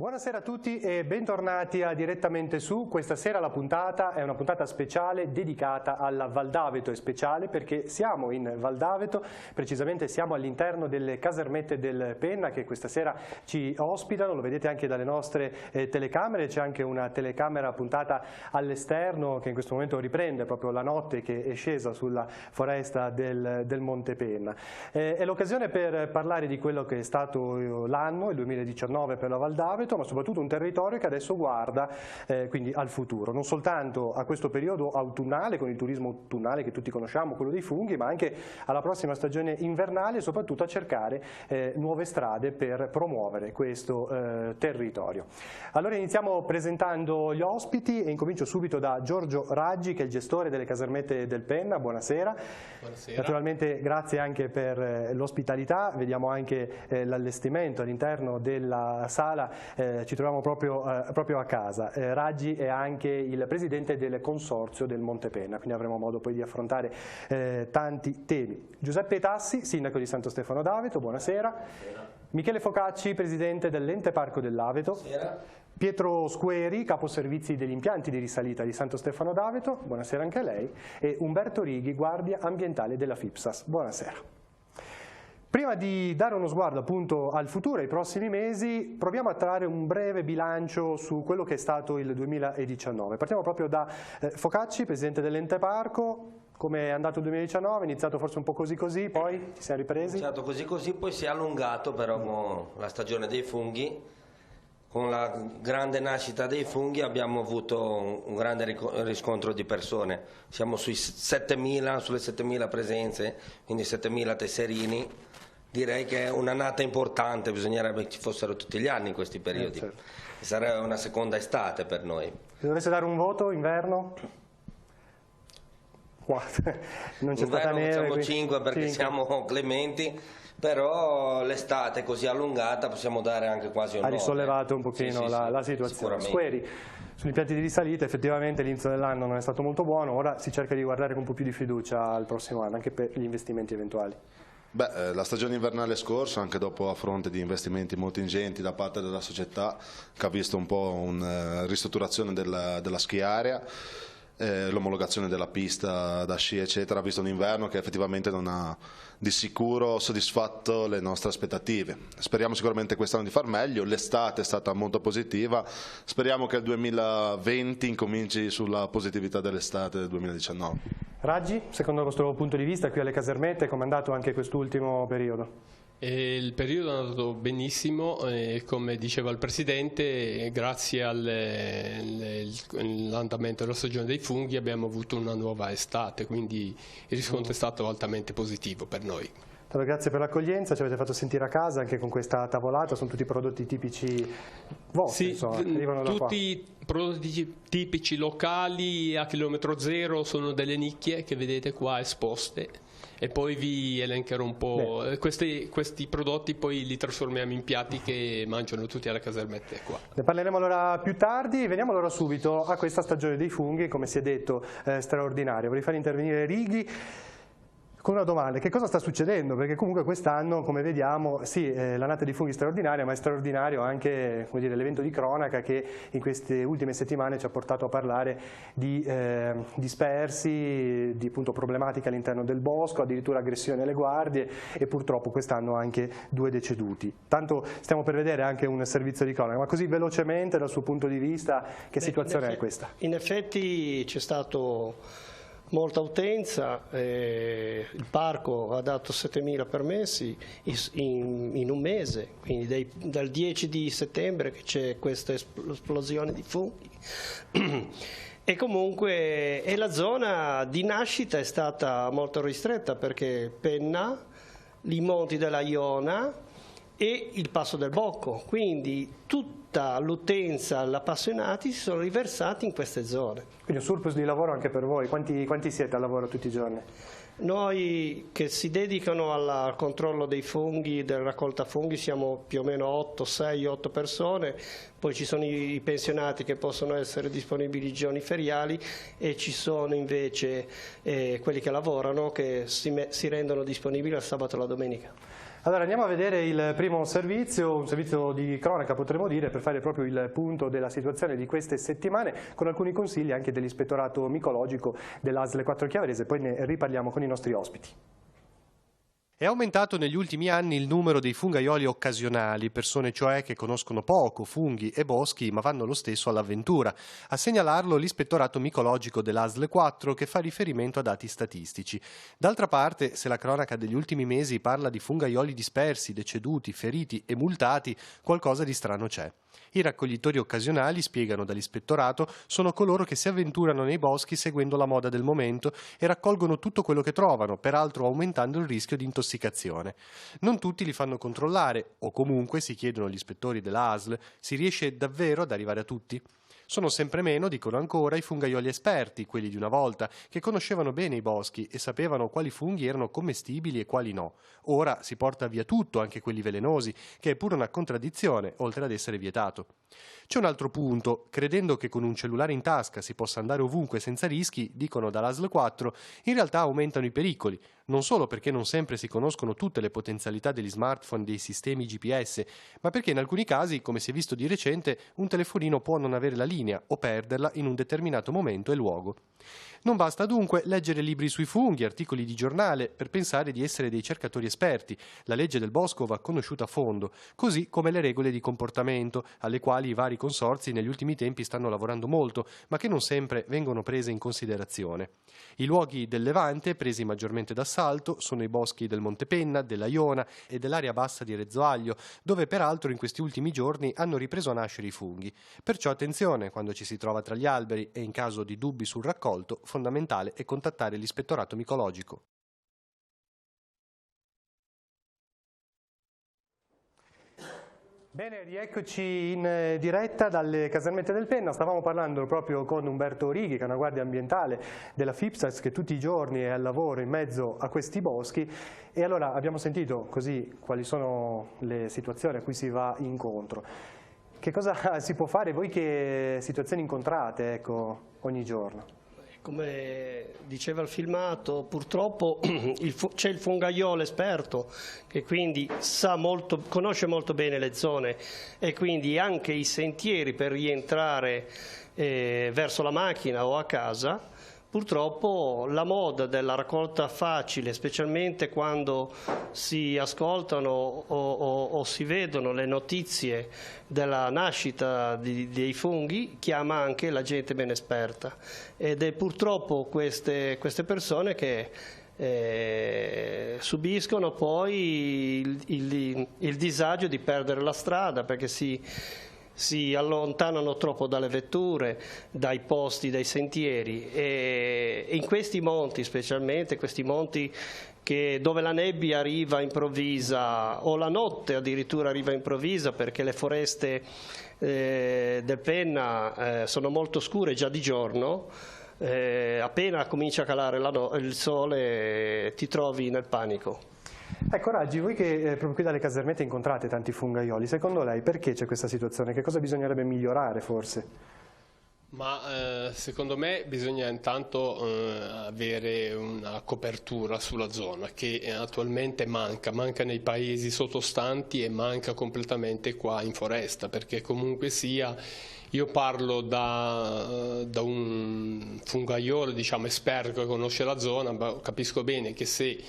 Buonasera a tutti e bentornati a Direttamente Su. Questa sera la puntata è una puntata speciale dedicata alla Val d'Aveto, e speciale perché siamo in Val d'Aveto, precisamente siamo all'interno delle casermette del Penna che questa sera ci ospitano, lo vedete anche dalle nostre telecamere, c'è anche una telecamera puntata all'esterno che in questo momento riprende proprio la notte che è scesa sulla foresta del Monte Penna. È l'occasione per parlare di quello che è stato l'anno, il 2019 per la Val d'Aveto, ma soprattutto un territorio che adesso guarda quindi al futuro, non soltanto a questo periodo autunnale con il turismo autunnale che tutti conosciamo, quello dei funghi, ma anche alla prossima stagione invernale e soprattutto a cercare nuove strade per promuovere questo territorio. Allora iniziamo presentando gli ospiti e incomincio subito da Giorgio Raggi, che è il gestore delle casermette del Penna. Buonasera. Buonasera. Naturalmente grazie anche per l'ospitalità, vediamo anche l'allestimento all'interno della sala. Ci troviamo proprio a casa. Raggi è anche il presidente del consorzio del Monte Penna, quindi avremo modo poi di affrontare tanti temi. Giuseppe Tassi, sindaco di Santo Stefano d'Aveto, buonasera. Buonasera. Michele Focacci, presidente dell'Ente Parco dell'Aveto. Buonasera. Pietro Squeri, caposervizi degli impianti di risalita di Santo Stefano d'Aveto, buonasera anche a lei. E Umberto Righi, guardia ambientale della FIPSAS, buonasera. Prima di dare uno sguardo appunto al futuro, ai prossimi mesi, proviamo a trarre un breve bilancio su quello che è stato il 2019. Partiamo proprio da Focacci, presidente dell'Ente Parco. Come è andato il 2019? È iniziato forse un po' così, poi ci siamo ripresi? È iniziato così, poi si è allungato però con la stagione dei funghi. Con la grande nascita dei funghi abbiamo avuto un grande riscontro di persone. Siamo sui 7.000, sulle 7.000 presenze, quindi 7.000 tesserini. Direi che è un'annata importante, bisognerebbe che ci fossero tutti gli anni in questi periodi. Certo. Sarebbe una seconda estate per noi. Se dovesse dare un voto, inverno? Non c'è stata neve. Facciamo quindi... 5 perché siamo clementi, però l'estate così allungata possiamo dare anche quasi un 9. Ha risollevato un pochino la situazione. Squeri, sugli impianti di risalita effettivamente l'inizio dell'anno non è stato molto buono, ora si cerca di guardare con un po' più di fiducia al prossimo anno, anche per gli investimenti eventuali. Beh, la stagione invernale scorsa, anche dopo a fronte di investimenti molto ingenti da parte della società, che ha visto un po' una ristrutturazione della ski area, l'omologazione della pista da sci eccetera, ha visto un inverno che effettivamente non ha di sicuro soddisfatto le nostre aspettative. Speriamo sicuramente quest'anno di far meglio, l'estate è stata molto positiva, speriamo che il 2020 incominci sulla positività dell'estate del 2019. Raggi, secondo il vostro punto di vista qui alle casermette, come è andato anche quest'ultimo periodo? Il periodo è andato benissimo, come diceva il Presidente, grazie all'andamento della stagione dei funghi abbiamo avuto una nuova estate, quindi il riscontro è stato altamente positivo per noi. Allora, grazie per l'accoglienza, ci avete fatto sentire a casa anche con questa tavolata, sono tutti prodotti tipici vostri, sì, insomma, arrivano da qua. Tutti prodotti tipici locali a chilometro zero, sono delle nicchie che vedete qua esposte. E poi vi elencherò un po', questi prodotti poi li trasformiamo in piatti che mangiano tutti alle casermette qua. Ne parleremo allora più tardi, veniamo allora subito a questa stagione dei funghi, come si è detto straordinaria. Vorrei far intervenire Righi con una domanda: che cosa sta succedendo? Perché comunque quest'anno, come vediamo, sì, l'annata di funghi straordinaria, ma è straordinario anche l'evento di cronaca che in queste ultime settimane ci ha portato a parlare di dispersi, di appunto problematiche all'interno del bosco, addirittura aggressioni alle guardie e purtroppo quest'anno anche 2 deceduti. Tanto stiamo per vedere anche un servizio di cronaca, ma così velocemente dal suo punto di vista che situazione è questa? In effetti c'è stato molta utenza, il parco ha dato 7.000 permessi in un mese, quindi dal 10 di settembre che c'è questa esplosione di funghi. E comunque la zona di nascita è stata molto ristretta perché Penna, i monti della Iona e il Passo del Bocco, quindi tutta l'utenza, gli appassionati si sono riversati in queste zone. Quindi un surplus di lavoro anche per voi, quanti siete al lavoro tutti i giorni? Noi che si dedicano al controllo dei funghi, della raccolta funghi, siamo più o meno 6-8 persone, poi ci sono i pensionati che possono essere disponibili i giorni feriali e ci sono invece quelli che lavorano che si rendono disponibili al sabato e la domenica. Allora andiamo a vedere il primo servizio, un servizio di cronaca potremmo dire, per fare proprio il punto della situazione di queste settimane, con alcuni consigli anche dell'ispettorato micologico dell'ASL 4 Chiavarese, poi ne riparliamo con i nostri ospiti. È aumentato negli ultimi anni il numero dei fungaioli occasionali, persone cioè che conoscono poco funghi e boschi ma vanno lo stesso all'avventura. A segnalarlo l'ispettorato micologico dell'ASL 4 che fa riferimento a dati statistici. D'altra parte, se la cronaca degli ultimi mesi parla di fungaioli dispersi, deceduti, feriti e multati, qualcosa di strano c'è. I raccoglitori occasionali, spiegano dall'ispettorato, sono coloro che si avventurano nei boschi seguendo la moda del momento e raccolgono tutto quello che trovano, peraltro aumentando il rischio di intossicazione. Non tutti li fanno controllare, o comunque, si chiedono gli ispettori della ASL, si riesce davvero ad arrivare a tutti? Sono sempre meno, dicono ancora, i fungaioli esperti, quelli di una volta, che conoscevano bene i boschi e sapevano quali funghi erano commestibili e quali no. Ora si porta via tutto, anche quelli velenosi, che è pure una contraddizione, oltre ad essere vietato. C'è un altro punto. Credendo che con un cellulare in tasca si possa andare ovunque senza rischi, dicono dall'ASL 4, in realtà aumentano i pericoli. Non solo perché non sempre si conoscono tutte le potenzialità degli smartphone e dei sistemi GPS, ma perché in alcuni casi, come si è visto di recente, un telefonino può non avere la linea o perderla in un determinato momento e luogo. Non basta dunque leggere libri sui funghi, articoli di giornale, per pensare di essere dei cercatori esperti. La legge del bosco va conosciuta a fondo, così come le regole di comportamento, alle quali i vari consorzi negli ultimi tempi stanno lavorando molto, ma che non sempre vengono prese in considerazione. I luoghi del Levante, presi maggiormente d'assalto, sono i boschi del Monte Penna, della Iona e dell'area bassa di Rezzoaglio, dove peraltro in questi ultimi giorni hanno ripreso a nascere i funghi. Perciò attenzione quando ci si trova tra gli alberi e in caso di dubbi sul raccolto, fondamentale è contattare l'ispettorato micologico. Bene, rieccoci in diretta dalle casermette del Penna. Stavamo parlando proprio con Umberto Righi, che è una guardia ambientale della FIPSAS, che tutti i giorni è al lavoro in mezzo a questi boschi. E allora abbiamo sentito così quali sono le situazioni a cui si va incontro. Che cosa si può fare? Voi che situazioni incontrate, ecco, ogni giorno? Come diceva il filmato, purtroppo c'è il fungaiolo esperto che quindi conosce molto bene le zone e quindi anche i sentieri per rientrare verso la macchina o a casa. Purtroppo la moda della raccolta facile, specialmente quando si ascoltano o si vedono le notizie della nascita dei funghi, chiama anche la gente ben esperta. Ed è purtroppo queste persone che subiscono poi il disagio di perdere la strada perché si allontanano troppo dalle vetture, dai posti, dai sentieri e in questi monti, specialmente questi monti dove la nebbia arriva improvvisa o la notte addirittura arriva improvvisa perché le foreste del Penna sono molto scure già di giorno, appena comincia a calare il sole ti trovi nel panico. Ecco Raggi, voi che proprio qui dalle casermette incontrate tanti fungaioli, secondo lei perché c'è questa situazione? Che cosa bisognerebbe migliorare forse? Ma secondo me bisogna intanto avere una copertura sulla zona che attualmente manca nei paesi sottostanti e manca completamente qua in foresta, perché comunque sia, io parlo da un fungaiolo diciamo esperto che conosce la zona, ma capisco bene che se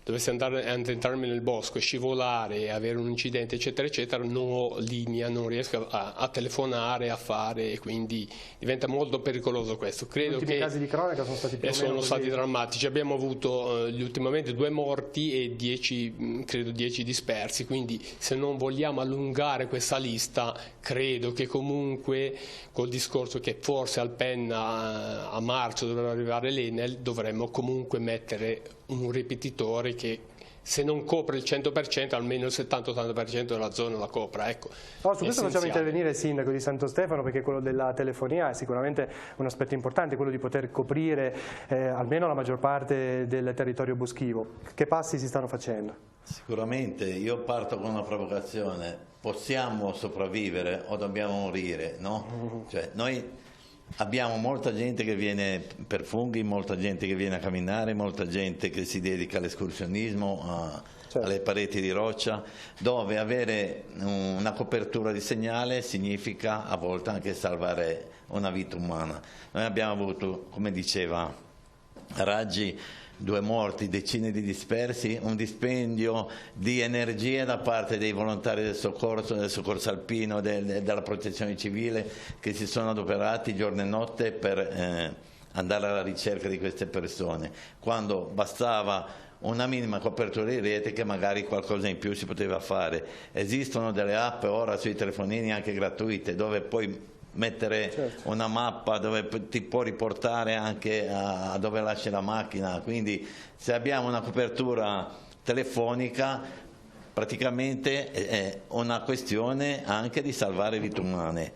dovessi andare ad entrarmi nel bosco e scivolare e avere un incidente eccetera eccetera, non ho linea, non riesco a telefonare, a fare, e quindi diventa molto pericoloso questo. Credo che i casi di cronaca sono stati più o meno stati drammatici. Abbiamo avuto ultimamente 2 morti e 10 dispersi, quindi se non vogliamo allungare questa lista, credo che comunque col discorso che forse al Penna a marzo dovrà arrivare l'Enel, dovremmo comunque mettere un ripetitore che se non copre il 100% almeno il 70-80% della zona la copra. Ecco, su questo facciamo intervenire il sindaco di Santo Stefano, perché quello della telefonia è sicuramente un aspetto importante, quello di poter coprire almeno la maggior parte del territorio boschivo. Che passi si stanno facendo? Sicuramente, io parto con una provocazione: possiamo sopravvivere o dobbiamo morire, no? Cioè, noi abbiamo molta gente che viene per funghi, molta gente che viene a camminare, molta gente che si dedica all'escursionismo, alle pareti di roccia, dove avere una copertura di segnale significa a volte anche salvare una vita umana. Noi abbiamo avuto, come diceva Raggi, 2 morti, decine di dispersi, un dispendio di energie da parte dei volontari del soccorso alpino, della protezione civile, che si sono adoperati giorno e notte per andare alla ricerca di queste persone, quando bastava una minima copertura di rete che magari qualcosa in più si poteva fare. Esistono delle app ora sui telefonini anche gratuite, dove puoi mettere una mappa dove ti può riportare anche a dove lasci la macchina, quindi se abbiamo una copertura telefonica praticamente è una questione anche di salvare vite umane.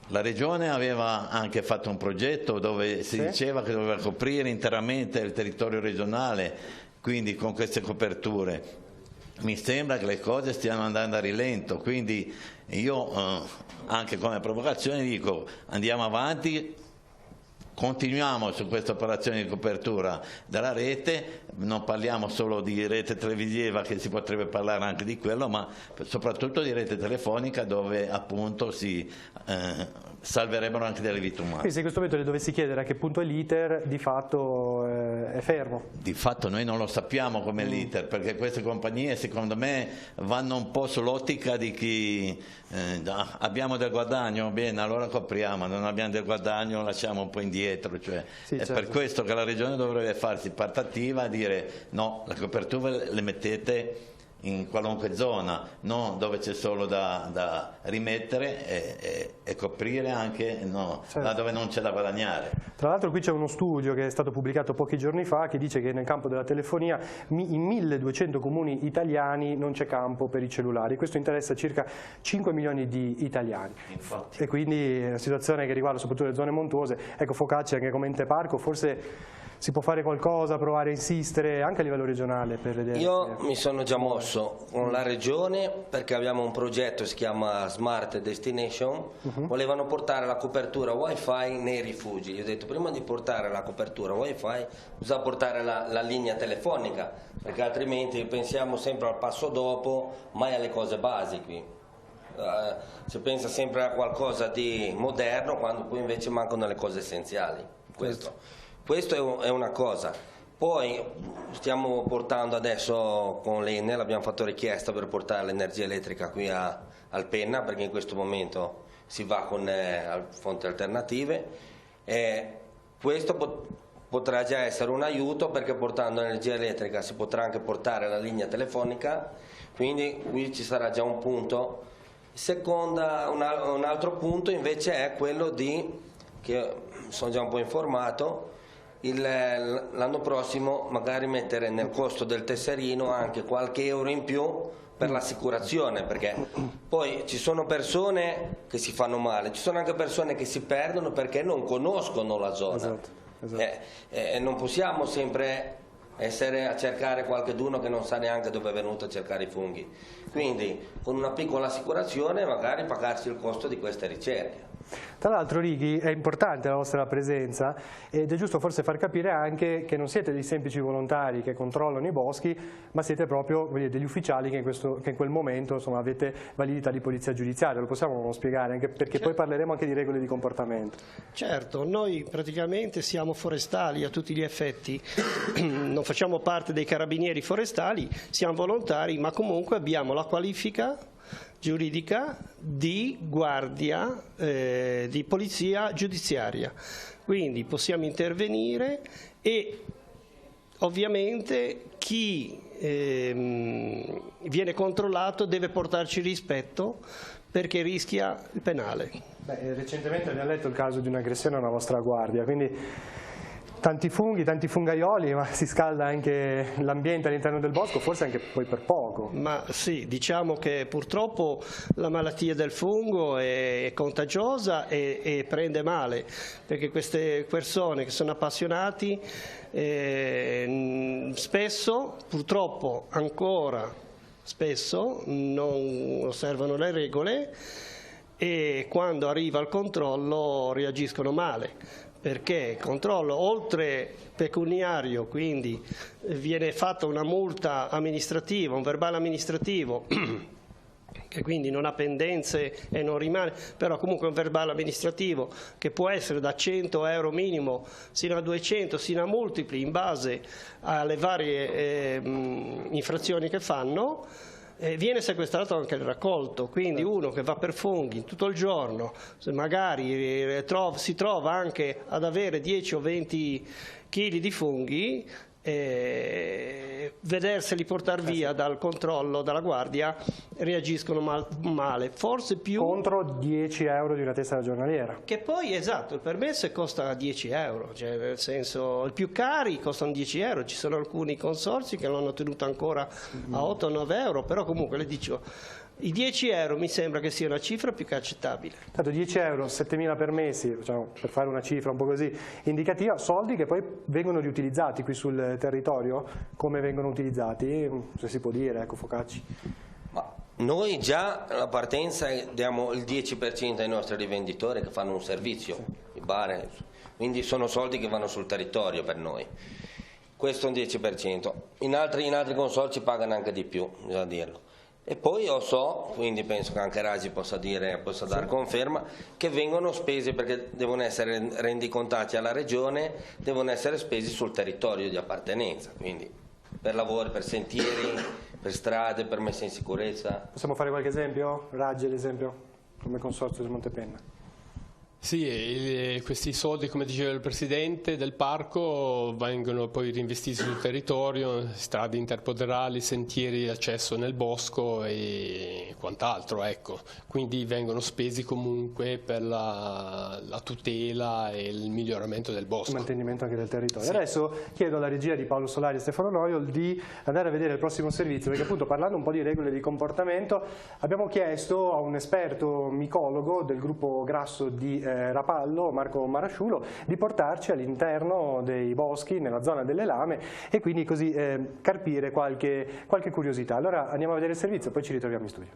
La Regione aveva anche fatto un progetto dove si diceva che doveva coprire interamente il territorio regionale, quindi con queste coperture. Mi sembra che le cose stiano andando a rilento, quindi io anche come provocazione dico andiamo avanti, continuiamo su questa operazione di copertura della rete, non parliamo solo di rete televisiva, che si potrebbe parlare anche di quello, ma soprattutto di rete telefonica, dove appunto si salverebbero anche delle vite umane. Quindi se in questo momento le dovessi chiedere a che punto è l'iter, di fatto è fermo? Di fatto noi non lo sappiamo come l'iter, perché queste compagnie secondo me vanno un po' sull'ottica di chi abbiamo del guadagno, bene, allora copriamo, non abbiamo del guadagno, lasciamo un po' indietro, cioè, sì, è certo. Per questo che la Regione dovrebbe farsi parte attiva e dire no, la copertura le mettete in qualunque zona, non dove c'è solo da rimettere e coprire anche là dove non c'è da guadagnare. Tra l'altro qui c'è uno studio che è stato pubblicato pochi giorni fa che dice che nel campo della telefonia in 1200 comuni italiani non c'è campo per i cellulari. Questo interessa circa 5 milioni di italiani. Infatti. E quindi è una situazione che riguarda soprattutto le zone montuose. Ecco, Focaccia anche come ente parco forse si può fare qualcosa, provare a insistere anche a livello regionale per vedere. Io mi sono già mosso con la regione perché abbiamo un progetto che si chiama Smart Destination, volevano portare la copertura wifi nei rifugi. Io ho detto prima di portare la copertura wifi bisogna portare la linea telefonica, perché altrimenti pensiamo sempre al passo dopo, mai alle cose basi qui. Si pensa sempre a qualcosa di moderno quando poi invece mancano le cose essenziali. Questo è una cosa. Poi stiamo portando adesso con l'Enel, abbiamo fatto richiesta per portare l'energia elettrica qui al Penna, perché in questo momento si va con fonti alternative. Questo potrà già essere un aiuto, perché portando l'energia elettrica si potrà anche portare la linea telefonica, quindi qui ci sarà già un punto. Un altro punto invece è quello che sono già un po' informato, l'anno prossimo magari mettere nel costo del tesserino anche qualche euro in più per l'assicurazione, perché poi ci sono persone che si fanno male, ci sono anche persone che si perdono perché non conoscono la zona. Esatto. Non possiamo sempre essere a cercare qualcuno che non sa neanche dove è venuto a cercare i funghi, quindi con una piccola assicurazione magari pagarsi il costo di queste ricerche. Tra l'altro, Righi, è importante la vostra presenza ed è giusto forse far capire anche che non siete dei semplici volontari che controllano i boschi, ma siete proprio degli ufficiali che in quel momento insomma, avete validità di polizia giudiziaria. Lo possiamo spiegare, anche perché poi parleremo anche di regole di comportamento. Certo, noi praticamente siamo forestali a tutti gli effetti, non facciamo parte dei carabinieri forestali, siamo volontari, ma comunque abbiamo la qualifica giuridica di guardia di polizia giudiziaria, quindi possiamo intervenire e ovviamente chi viene controllato deve portarci rispetto, perché rischia il penale. Recentemente abbiamo letto il caso di un'aggressione a una vostra guardia, quindi tanti funghi, tanti fungaioli, ma si scalda anche l'ambiente all'interno del bosco, forse anche poi per poco. Ma sì, diciamo che purtroppo la malattia del fungo è contagiosa e prende male, perché queste persone che sono appassionati spesso, purtroppo ancora spesso, non osservano le regole e quando arriva il controllo reagiscono male, perché il controllo, oltre pecuniario, quindi viene fatta una multa amministrativa, un verbale amministrativo che quindi non ha pendenze e non rimane, però comunque un verbale amministrativo che può essere da 100 euro minimo sino a 200, sino a multipli in base alle varie infrazioni che fanno. Viene sequestrato anche il raccolto, quindi uno che va per funghi tutto il giorno, magari si trova anche ad avere 10 o 20 kg di funghi, vederseli portare via dal controllo, dalla guardia, reagiscono male, forse più contro 10 euro di una tessera giornaliera. Che poi, esatto, il permesso costa 10 euro, cioè nel senso, i più cari costano 10 euro, ci sono alcuni consorzi che l'hanno tenuto ancora a 8 o 9 euro, però comunque le dico, i 10 euro mi sembra che sia una cifra più che accettabile. Tanto 10 euro, 7.000 permessi, diciamo, per fare una cifra un po' così indicativa, soldi che poi vengono riutilizzati qui sul territorio. Come vengono utilizzati? Se si può dire, ecco, Focacci. Ma noi già alla partenza diamo il 10% ai nostri rivenditori che fanno un servizio, i bar, quindi sono soldi che vanno sul territorio per noi. Questo è un 10%. In altri consorzi pagano anche di più, bisogna dirlo. E poi io so, quindi penso che anche Raggi possa dare conferma, che vengono spesi, perché devono essere rendicontati alla regione, devono essere spesi sul territorio di appartenenza, quindi per lavori, per sentieri, per strade, per messa in sicurezza. Possiamo fare qualche esempio? Raggi, ad esempio, come consorzio del Montepenna. Sì, questi soldi, come diceva il Presidente del Parco, vengono poi reinvestiti sul territorio, strade interpoderali, sentieri di accesso nel bosco e quant'altro, ecco. Quindi vengono spesi comunque per la tutela e il miglioramento del bosco. Il mantenimento anche del territorio. Sì. Adesso chiedo alla regia di Paolo Solari e Stefano Noio di andare a vedere il prossimo servizio, perché appunto parlando un po' di regole di comportamento abbiamo chiesto a un esperto micologo del gruppo grasso di Rapallo, Marco Marasciulo, di portarci all'interno dei boschi, nella zona delle lame, e quindi così carpire qualche curiosità. Allora andiamo a vedere il servizio, poi ci ritroviamo in studio.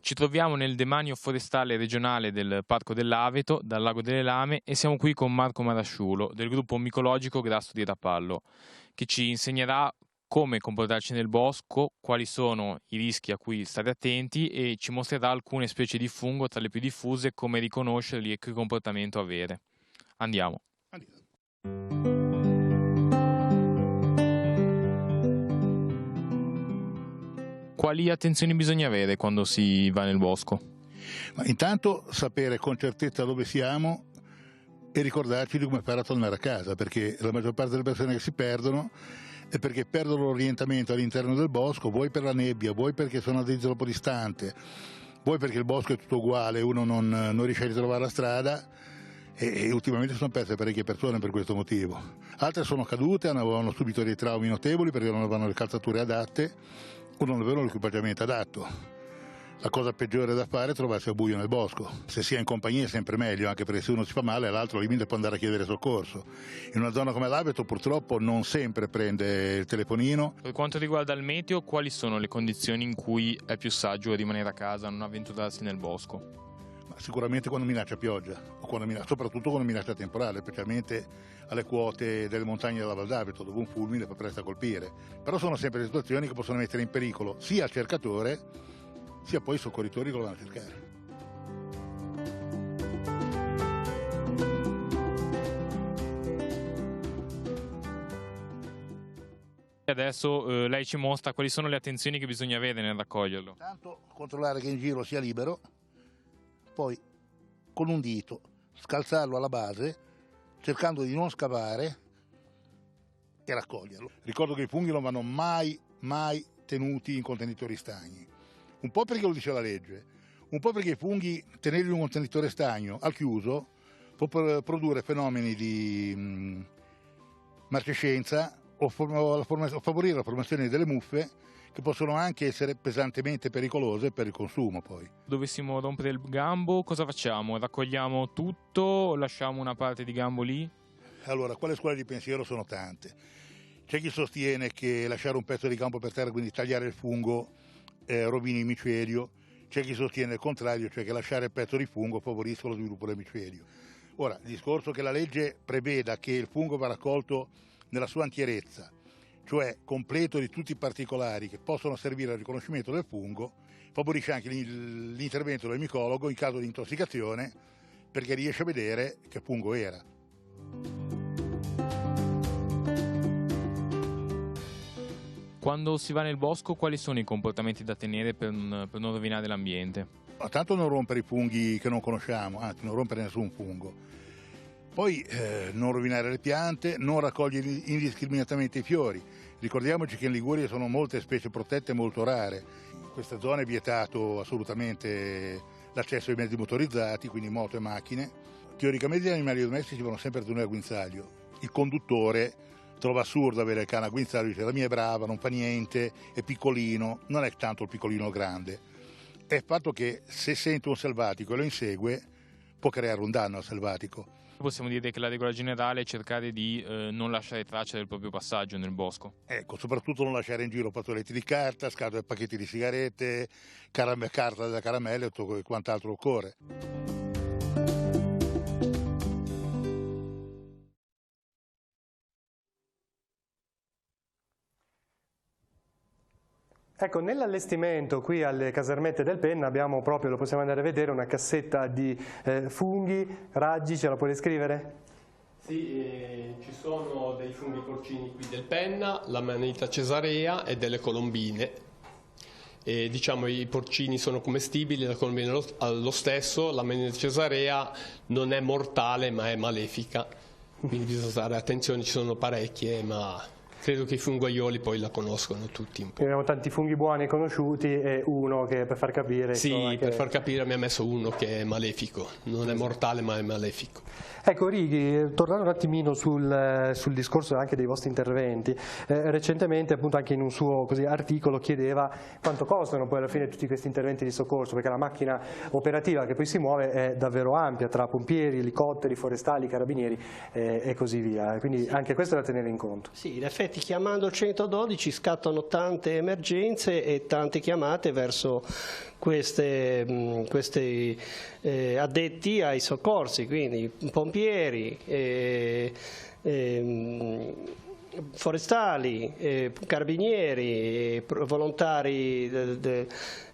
Ci troviamo nel demanio forestale regionale del Parco dell'Aveto, dal Lago delle Lame, e siamo qui con Marco Marasciulo, del gruppo micologico Grasso di Rapallo, che ci insegnerà come comportarci nel bosco, quali sono i rischi a cui stare attenti, e ci mostrerà alcune specie di fungo tra le più diffuse, come riconoscerli e che comportamento avere. Andiamo. Quali attenzioni bisogna avere quando si va nel bosco? Ma intanto sapere con certezza dove siamo e ricordarci di come fare a tornare a casa, perché la maggior parte delle persone che si perdono è perché perdono l'orientamento all'interno del bosco, vuoi per la nebbia, vuoi perché sono ad troppo distante, vuoi perché il bosco è tutto uguale, uno non riesce a ritrovare la strada, e ultimamente sono perse parecchie persone per questo motivo. Altre sono cadute, avevano subito dei traumi notevoli perché non avevano le calzature adatte o non avevano l'equipaggiamento adatto. La cosa peggiore da fare è trovarsi a buio nel bosco. Se si è in compagnia è sempre meglio, anche perché se uno si fa male l'altro al limite può andare a chiedere soccorso. In una zona come l'Aveto purtroppo non sempre prende il telefonino. Per quanto riguarda il meteo, quali sono le condizioni in cui è più saggio rimanere a casa, non avventurarsi nel bosco? Ma sicuramente quando minaccia pioggia, o soprattutto quando minaccia temporale, specialmente alle quote delle montagne della Val d'Aveto, dove un fulmine fa presto a colpire. Però sono sempre situazioni che possono mettere in pericolo sia il cercatore sia poi i soccorritori che lo vanno a cercare. Adesso lei ci mostra quali sono le attenzioni che bisogna avere nel raccoglierlo. Intanto controllare che in giro sia libero, poi con un dito scalzarlo alla base, cercando di non scavare e raccoglierlo. Ricordo che i funghi non vanno mai tenuti in contenitori stagni. Un po' perché lo dice la legge, un po' perché i funghi, tenerli in un contenitore stagno al chiuso, può produrre fenomeni di marcescenza o favorire la formazione delle muffe, che possono anche essere pesantemente pericolose per il consumo poi. Dovessimo rompere il gambo, cosa facciamo? Raccogliamo tutto o lasciamo una parte di gambo lì? Allora, quelle scuole di pensiero sono tante. C'è chi sostiene che lasciare un pezzo di gambo per terra, quindi tagliare il fungo, rovini il micelio. c'è chi sostiene il contrario, cioè che lasciare il pezzo di fungo favorisca lo sviluppo del micelio. Ora, il discorso che la legge preveda che il fungo va raccolto nella sua intierezza, cioè completo di tutti i particolari che possono servire al riconoscimento del fungo, favorisce anche l'intervento del micologo in caso di intossicazione, perché riesce a vedere che fungo era. Quando si va nel bosco, quali sono i comportamenti da tenere per non rovinare l'ambiente? Tanto non rompere i funghi che non conosciamo, anzi non rompere nessun fungo. Poi non rovinare le piante, non raccogliere indiscriminatamente i fiori. Ricordiamoci che in Liguria sono molte specie protette molto rare. In questa zona è vietato assolutamente l'accesso ai mezzi motorizzati, quindi moto e macchine. Teoricamente gli animali domestici vanno sempre a tenere a guinzaglio. Il conduttore trova assurdo avere il cane a guinzaglio, dice la mia è brava, non fa niente, è piccolino, non è tanto il piccolino grande. È il fatto che se sente un selvatico e lo insegue può creare un danno al selvatico. Possiamo dire che la regola generale è cercare di non lasciare traccia del proprio passaggio nel bosco. Ecco, soprattutto non lasciare in giro fazzoletti di carta, scatole e pacchetti di sigarette, carta da caramelle e quant'altro occorre. Ecco, nell'allestimento qui alle casermette del Penna abbiamo proprio, lo possiamo andare a vedere, una cassetta di funghi, raggi, ce la puoi descrivere? Sì, ci sono dei funghi porcini qui del Penna, l'Amanita cesarea e delle colombine. E, diciamo, i porcini sono commestibili, la colombina lo stesso, l'Amanita cesarea non è mortale ma è malefica, quindi bisogna stare attenzione, ci sono parecchie, ma credo che i fungoioli poi la conoscono tutti un po'. Abbiamo tanti funghi buoni e conosciuti e uno che per far capire... Sì, insomma, per far capire mi ha messo uno che è malefico, non è mortale ma è malefico. Ecco Righi, tornando un attimino sul discorso anche dei vostri interventi, recentemente appunto anche in un suo articolo chiedeva quanto costano poi alla fine tutti questi interventi di soccorso, perché la macchina operativa che poi si muove è davvero ampia tra pompieri, elicotteri, forestali, carabinieri e così via, quindi sì, anche questo è da tenere in conto. Sì, in effetti chiamando il 112 scattano tante emergenze e tante chiamate verso questi addetti ai soccorsi, quindi pompieri, forestali, carabinieri, volontari,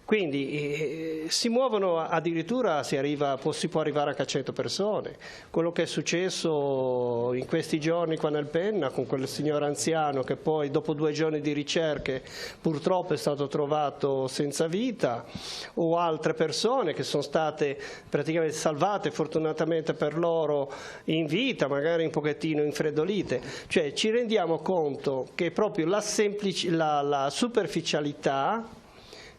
quindi si muovono, addirittura si può arrivare anche a 100 persone. Quello che è successo in questi giorni qua nel Penna con quel signore anziano che poi dopo 2 giorni di ricerche purtroppo è stato trovato senza vita, o altre persone che sono state praticamente salvate fortunatamente per loro in vita, magari un pochettino infreddolite. Cioè ci rendiamo conto che proprio la superficialità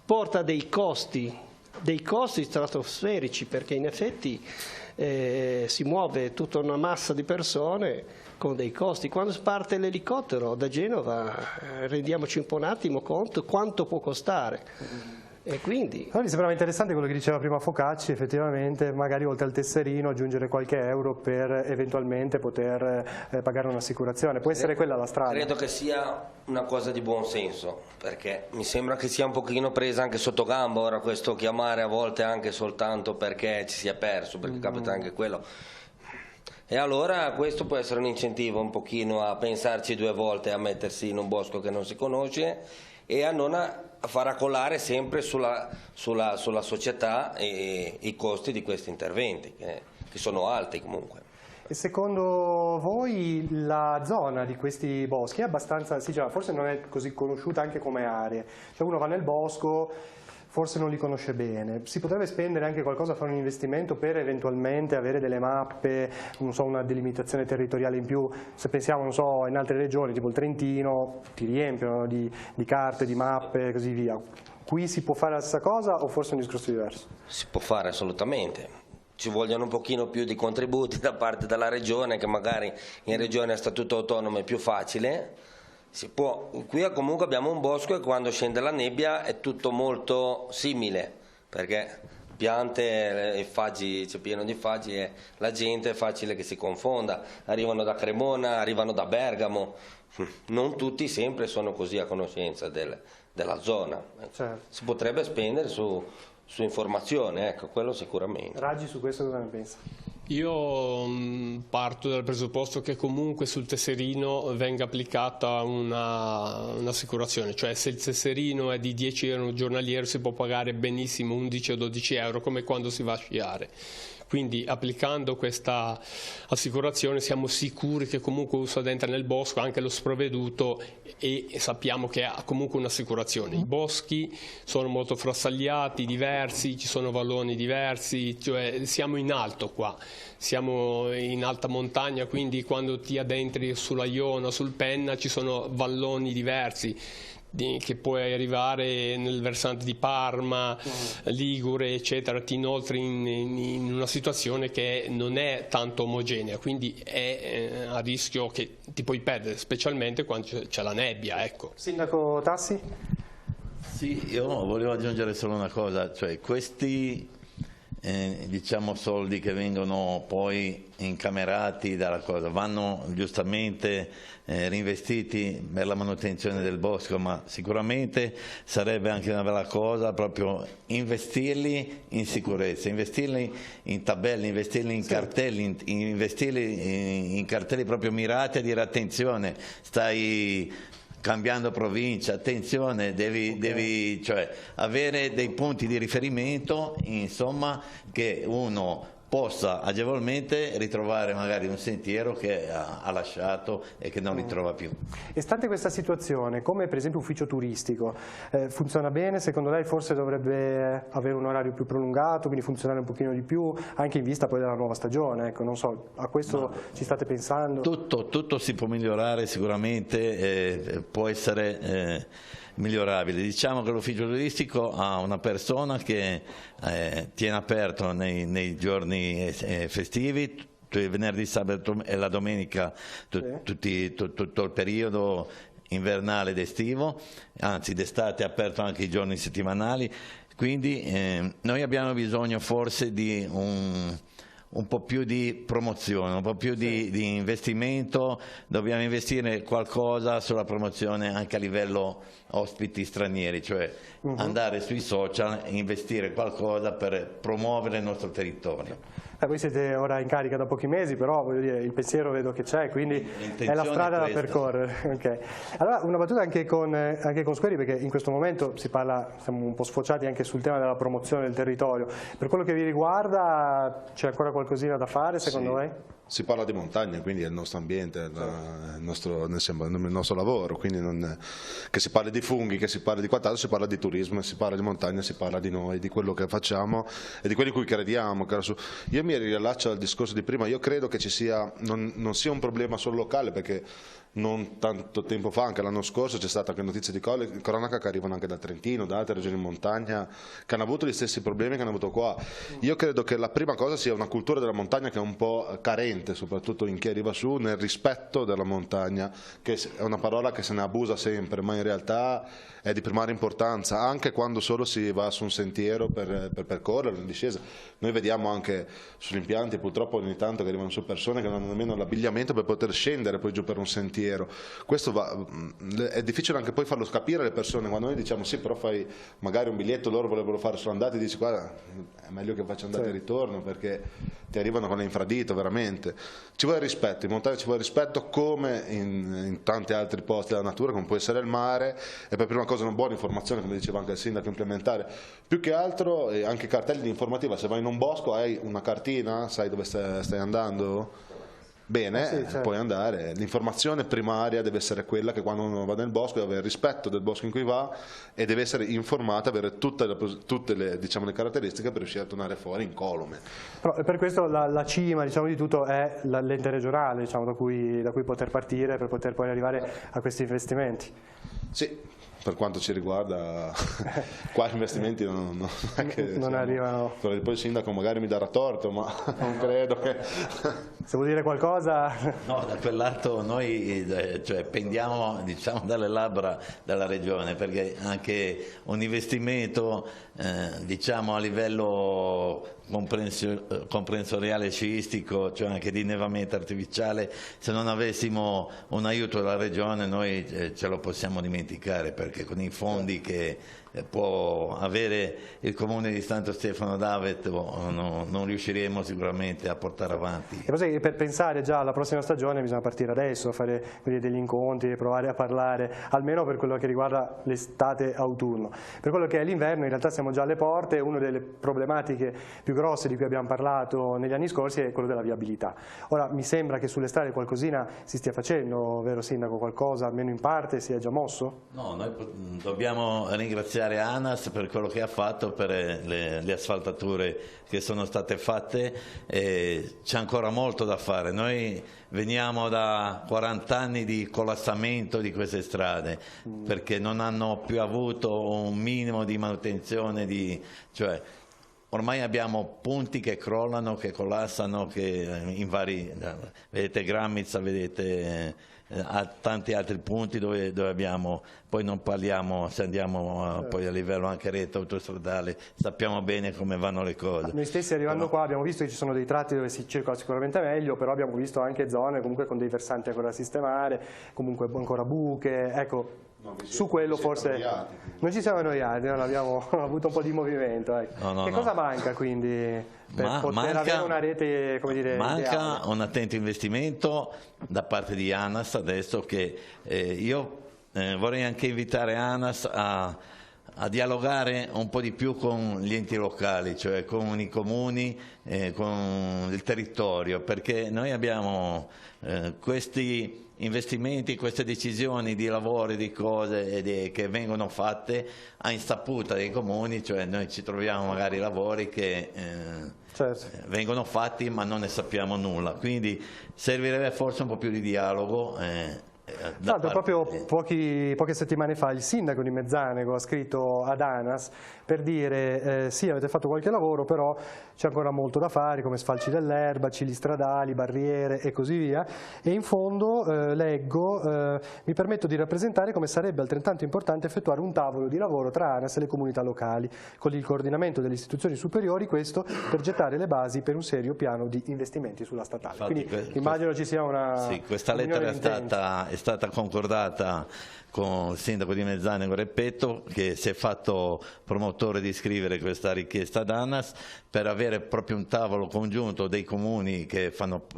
porta dei costi stratosferici, perché in effetti si muove tutta una massa di persone con dei costi. Quando parte l'elicottero da Genova rendiamoci un po' un attimo conto quanto può costare. E quindi... Mi sembrava interessante quello che diceva prima Focacci, effettivamente magari oltre al tesserino aggiungere qualche euro per eventualmente poter pagare un'assicurazione, può essere quella la strada? Credo che sia una cosa di buon senso, perché mi sembra che sia un pochino presa anche sotto gamba ora questo chiamare a volte anche soltanto perché ci si è perso, perché capita anche quello. E allora questo può essere un incentivo un pochino a pensarci 2 volte a mettersi in un bosco che non si conosce e a non far accolare sempre sulla società i costi di questi interventi, che sono alti comunque. E secondo voi la zona di questi boschi è abbastanza, forse non è così conosciuta anche come aree, cioè uno va nel bosco, forse non li conosce bene, si potrebbe spendere anche qualcosa, fare un investimento per eventualmente avere delle mappe, non so, una delimitazione territoriale in più, se pensiamo non so, in altre regioni tipo il Trentino ti riempiono di carte, di mappe e così via. Qui si può fare la stessa cosa o forse è un discorso diverso? Si può fare assolutamente, ci vogliono un pochino più di contributi da parte della regione, che magari in regione a statuto autonomo è più facile. Si può. Qui comunque abbiamo un bosco e quando scende la nebbia è tutto molto simile, perché piante e faggi, c'è pieno di faggi e la gente è facile che si confonda, arrivano da Cremona, arrivano da Bergamo, non tutti sempre sono così a conoscenza della zona. Certo. Si potrebbe spendere su su informazione, ecco, quello sicuramente. Raggi, su questo cosa ne pensa? Io parto dal presupposto che comunque sul tesserino venga applicata un'assicurazione, cioè se il tesserino è di 10 euro giornaliero si può pagare benissimo 11 o 12 euro come quando si va a sciare. Quindi applicando questa assicurazione siamo sicuri che comunque uno addentra nel bosco, anche lo sprovveduto, e sappiamo che ha comunque un'assicurazione. I boschi sono molto frastagliati, diversi, ci sono valloni diversi, cioè siamo in alto qua, siamo in alta montagna, quindi quando ti addentri sulla Iona, sul Penna ci sono valloni diversi, che puoi arrivare nel versante di Parma, Ligure, eccetera, ti inoltri in una situazione che non è tanto omogenea, quindi è a rischio che ti puoi perdere, specialmente quando c'è la nebbia. Ecco. Sindaco Tassi? Sì, io volevo aggiungere solo una cosa, cioè questi diciamo soldi che vengono poi incamerati dalla cosa vanno giustamente reinvestiti per la manutenzione del bosco, ma sicuramente sarebbe anche una bella cosa proprio investirli in sicurezza, investirli in tabelle, investirli in cartelli, investirli in cartelli proprio mirati a dire attenzione, stai cambiando provincia, attenzione, devi cioè, avere dei punti di riferimento, insomma, che uno possa agevolmente ritrovare magari un sentiero che ha lasciato e che non ritrova più. E stante questa situazione, come per esempio ufficio turistico, funziona bene? Secondo lei forse dovrebbe avere un orario più prolungato, quindi funzionare un pochino di più, anche in vista poi della nuova stagione? Ecco, non so, a questo ci state pensando? Tutto si può migliorare sicuramente, può essere migliorabile. Diciamo che l'ufficio turistico ha una persona che tiene aperto nei giorni festivi, il venerdì, sabato e la domenica, tutto il periodo invernale ed estivo, anzi d'estate è aperto anche i giorni settimanali, quindi noi abbiamo bisogno forse di un po' più di promozione, un po' più di investimento, dobbiamo investire qualcosa sulla promozione anche a livello ospiti stranieri, cioè andare sui social e investire qualcosa per promuovere il nostro territorio. Voi siete ora in carica da pochi mesi, però voglio dire, il pensiero vedo che c'è, quindi è la strada da percorrere. Okay. Allora una battuta anche con Squeri, perché in questo momento si parla, siamo un po' sfociati anche sul tema della promozione del territorio. Per quello che vi riguarda c'è ancora qualcosina da fare secondo voi? Si parla di montagna, quindi è il nostro ambiente, il nostro lavoro, quindi che si parli di funghi, che si parli di quant'altro, si parla di turismo, si parla di montagna, si parla di noi, di quello che facciamo e di quelli in cui crediamo. Io mi riallaccio al discorso di prima, io credo che non sia un problema solo locale, perché non tanto tempo fa, anche l'anno scorso, c'è stata anche notizie di cronaca che arrivano anche da Trentino, da altre regioni in montagna, che hanno avuto gli stessi problemi che hanno avuto qua. Io credo che la prima cosa sia una cultura della montagna che è un po' carente, soprattutto in chi arriva su, nel rispetto della montagna, che è una parola che se ne abusa sempre, ma in realtà è di primaria importanza, anche quando solo si va su un sentiero per percorrere in discesa. Noi vediamo anche sugli impianti purtroppo ogni tanto che arrivano su persone che non hanno nemmeno l'abbigliamento per poter scendere poi giù per un sentiero. Questo è difficile anche poi farlo capire alle persone, quando noi diciamo sì, però fai magari un biglietto, loro volevano fare sull'andata e dici guarda è meglio che faccia andata e ritorno, perché ti arrivano con l'infradito veramente. Ci vuole rispetto, in montagna ci vuole rispetto come in tanti altri posti della natura, come può essere il mare, e per prima cosa una buona informazione, come diceva anche il sindaco, implementare. Più che altro anche cartelli di informativa, se vai in un bosco hai una cartina, sai dove stai andando? Bene, sì, certo. Puoi andare. L'informazione primaria deve essere quella che quando uno va nel bosco deve avere rispetto del bosco in cui va e deve essere informata, avere tutte le, diciamo, le caratteristiche per riuscire a tornare fuori incolume. Però per questo la cima, diciamo, di tutto è l'ente regionale, diciamo, da cui poter partire per poter poi arrivare a questi investimenti. Sì. Per quanto ci riguarda, qua gli investimenti non arrivano. Poi il sindaco magari mi darà torto, ma non credo che... Se vuol dire qualcosa... No, da quel lato noi pendiamo, diciamo, dalle labbra della regione, perché anche un investimento diciamo a livello comprensoriale sciistico, cioè anche di innevamento artificiale, se non avessimo un aiuto dalla regione noi ce lo possiamo dimenticare, perché con i fondi che può avere il comune di Santo Stefano d'Aveto non riusciremo sicuramente a portare avanti. E poi per pensare già alla prossima stagione bisogna partire adesso, fare degli incontri, provare a parlare, almeno per quello che riguarda l'estate-autunno. Per quello che è l'inverno in realtà siamo già alle porte, una delle problematiche più grosse di cui abbiamo parlato negli anni scorsi è quello della viabilità. Ora mi sembra che sulle strade qualcosina si stia facendo, vero Sindaco? Qualcosa almeno in parte si è già mosso? No, noi dobbiamo ringraziare ANAS per quello che ha fatto, per le asfaltature che sono state fatte, c'è ancora molto da fare. Noi veniamo da 40 anni di collassamento di queste strade perché non hanno più avuto un minimo di manutenzione, cioè ormai abbiamo punti che crollano, che collassano, che in vari, vedete Gramizza, vedete a tanti altri punti dove abbiamo, poi non parliamo, se andiamo poi a livello anche rete autostradale, sappiamo bene come vanno le cose. Noi stessi arrivando qua abbiamo visto che ci sono dei tratti dove si circola sicuramente meglio, però abbiamo visto anche zone comunque con dei versanti ancora da sistemare, comunque ancora buche, ecco. Su quello forse non ci siamo annoiati, non abbiamo avuto un po' di movimento. Ecco. Che cosa manca quindi per poter avere una rete, come dire, manca ideale? Un attento investimento da parte di ANAS adesso, che io vorrei anche invitare ANAS a dialogare un po' di più con gli enti locali, cioè con i comuni, con il territorio, perché noi abbiamo questi investimenti, queste decisioni di lavori, di cose che vengono fatte a insaputa dei comuni, cioè noi ci troviamo magari lavori che vengono fatti ma non ne sappiamo nulla, quindi servirebbe forse un po' più di dialogo. Tra l'altro proprio poche settimane fa il sindaco di Mezzanego ha scritto ad ANAS per dire sì, avete fatto qualche lavoro, però c'è ancora molto da fare, come sfalci dell'erba, cili stradali, barriere e così via, e in fondo leggo mi permetto di rappresentare come sarebbe altrettanto importante effettuare un tavolo di lavoro tra ANAS e le comunità locali con il coordinamento delle istituzioni superiori, questo per gettare le basi per un serio piano di investimenti sulla statale. Infatti, quindi immagino ci sia una questa lettera è stata concordata con il sindaco di Mezzanego Repetto, che si è fatto promotore di scrivere questa richiesta ad ANAS per avere proprio un tavolo congiunto dei comuni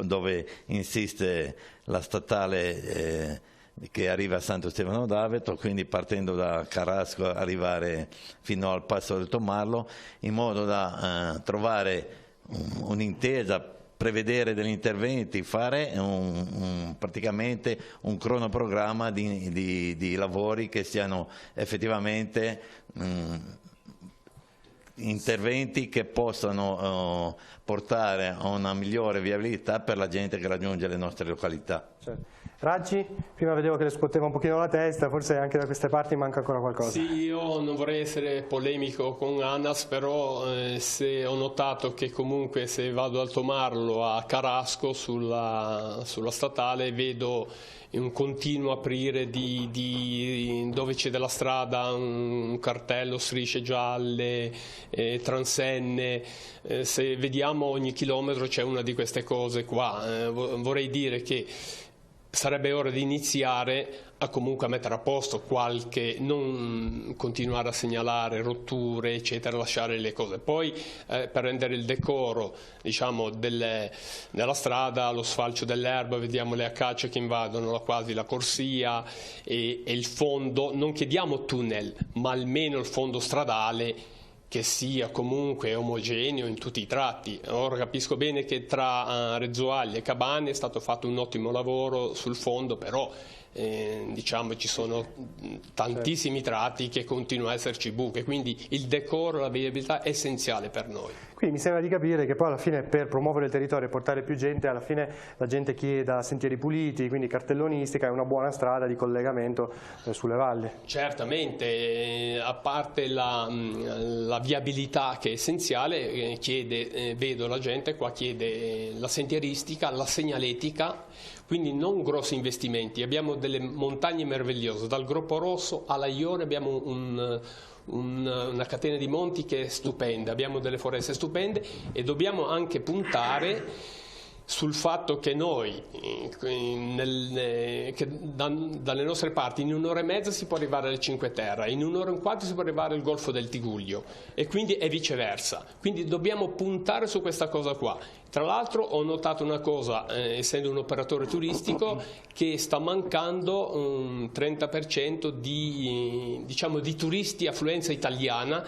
dove insiste la statale che arriva a Santo Stefano d'Aveto, quindi partendo da Carrasco arrivare fino al Passo del Tomarlo, in modo da trovare un'intesa, prevedere degli interventi, fare praticamente un cronoprogramma di lavori che siano effettivamente interventi che possano portare a una migliore viabilità per la gente che raggiunge le nostre località. Certo. Raggi, prima vedevo che le scuoteva un pochino la testa, forse anche da queste parti manca ancora qualcosa. Sì, io non vorrei essere polemico con ANAS, però se ho notato che comunque se vado al Tomarlo a Carrasco sulla statale vedo un continuo aprire dove c'è della strada un cartello, strisce gialle, transenne, se vediamo ogni chilometro c'è una di queste cose qua. Vorrei dire che sarebbe ora di iniziare a comunque mettere a posto non continuare a segnalare rotture eccetera, lasciare le cose. Poi per rendere il decoro, diciamo, della strada, lo sfalcio dell'erba, vediamo le accacie che invadono quasi la corsia e il fondo, non chiediamo tunnel, ma almeno il fondo stradale che sia comunque omogeneo in tutti i tratti. Ora capisco bene che tra Rezzoaglia e Cabane è stato fatto un ottimo lavoro sul fondo, però diciamo ci sono tantissimi tratti che continuano a esserci buche, quindi il decoro e la viabilità è essenziale per noi. Quindi mi sembra di capire che poi alla fine per promuovere il territorio e portare più gente, alla fine la gente chieda sentieri puliti, quindi cartellonistica e una buona strada di collegamento sulle valli. Certamente, a parte la viabilità che è essenziale, vedo la gente qua chiede la sentieristica, la segnaletica, quindi non grossi investimenti, abbiamo delle montagne meravigliose, dal Gruppo Rosso alla Ione abbiamo una catena di monti che è stupenda, abbiamo delle foreste stupende e dobbiamo anche puntare sul fatto che noi dalle nostre parti in un'ora e mezza si può arrivare alle Cinque Terre, in un'ora e un quarto si può arrivare al Golfo del Tigullio e quindi è viceversa. Quindi dobbiamo puntare su questa cosa qua. Tra l'altro ho notato una cosa, essendo un operatore turistico, che sta mancando un 30% di turisti affluenza italiana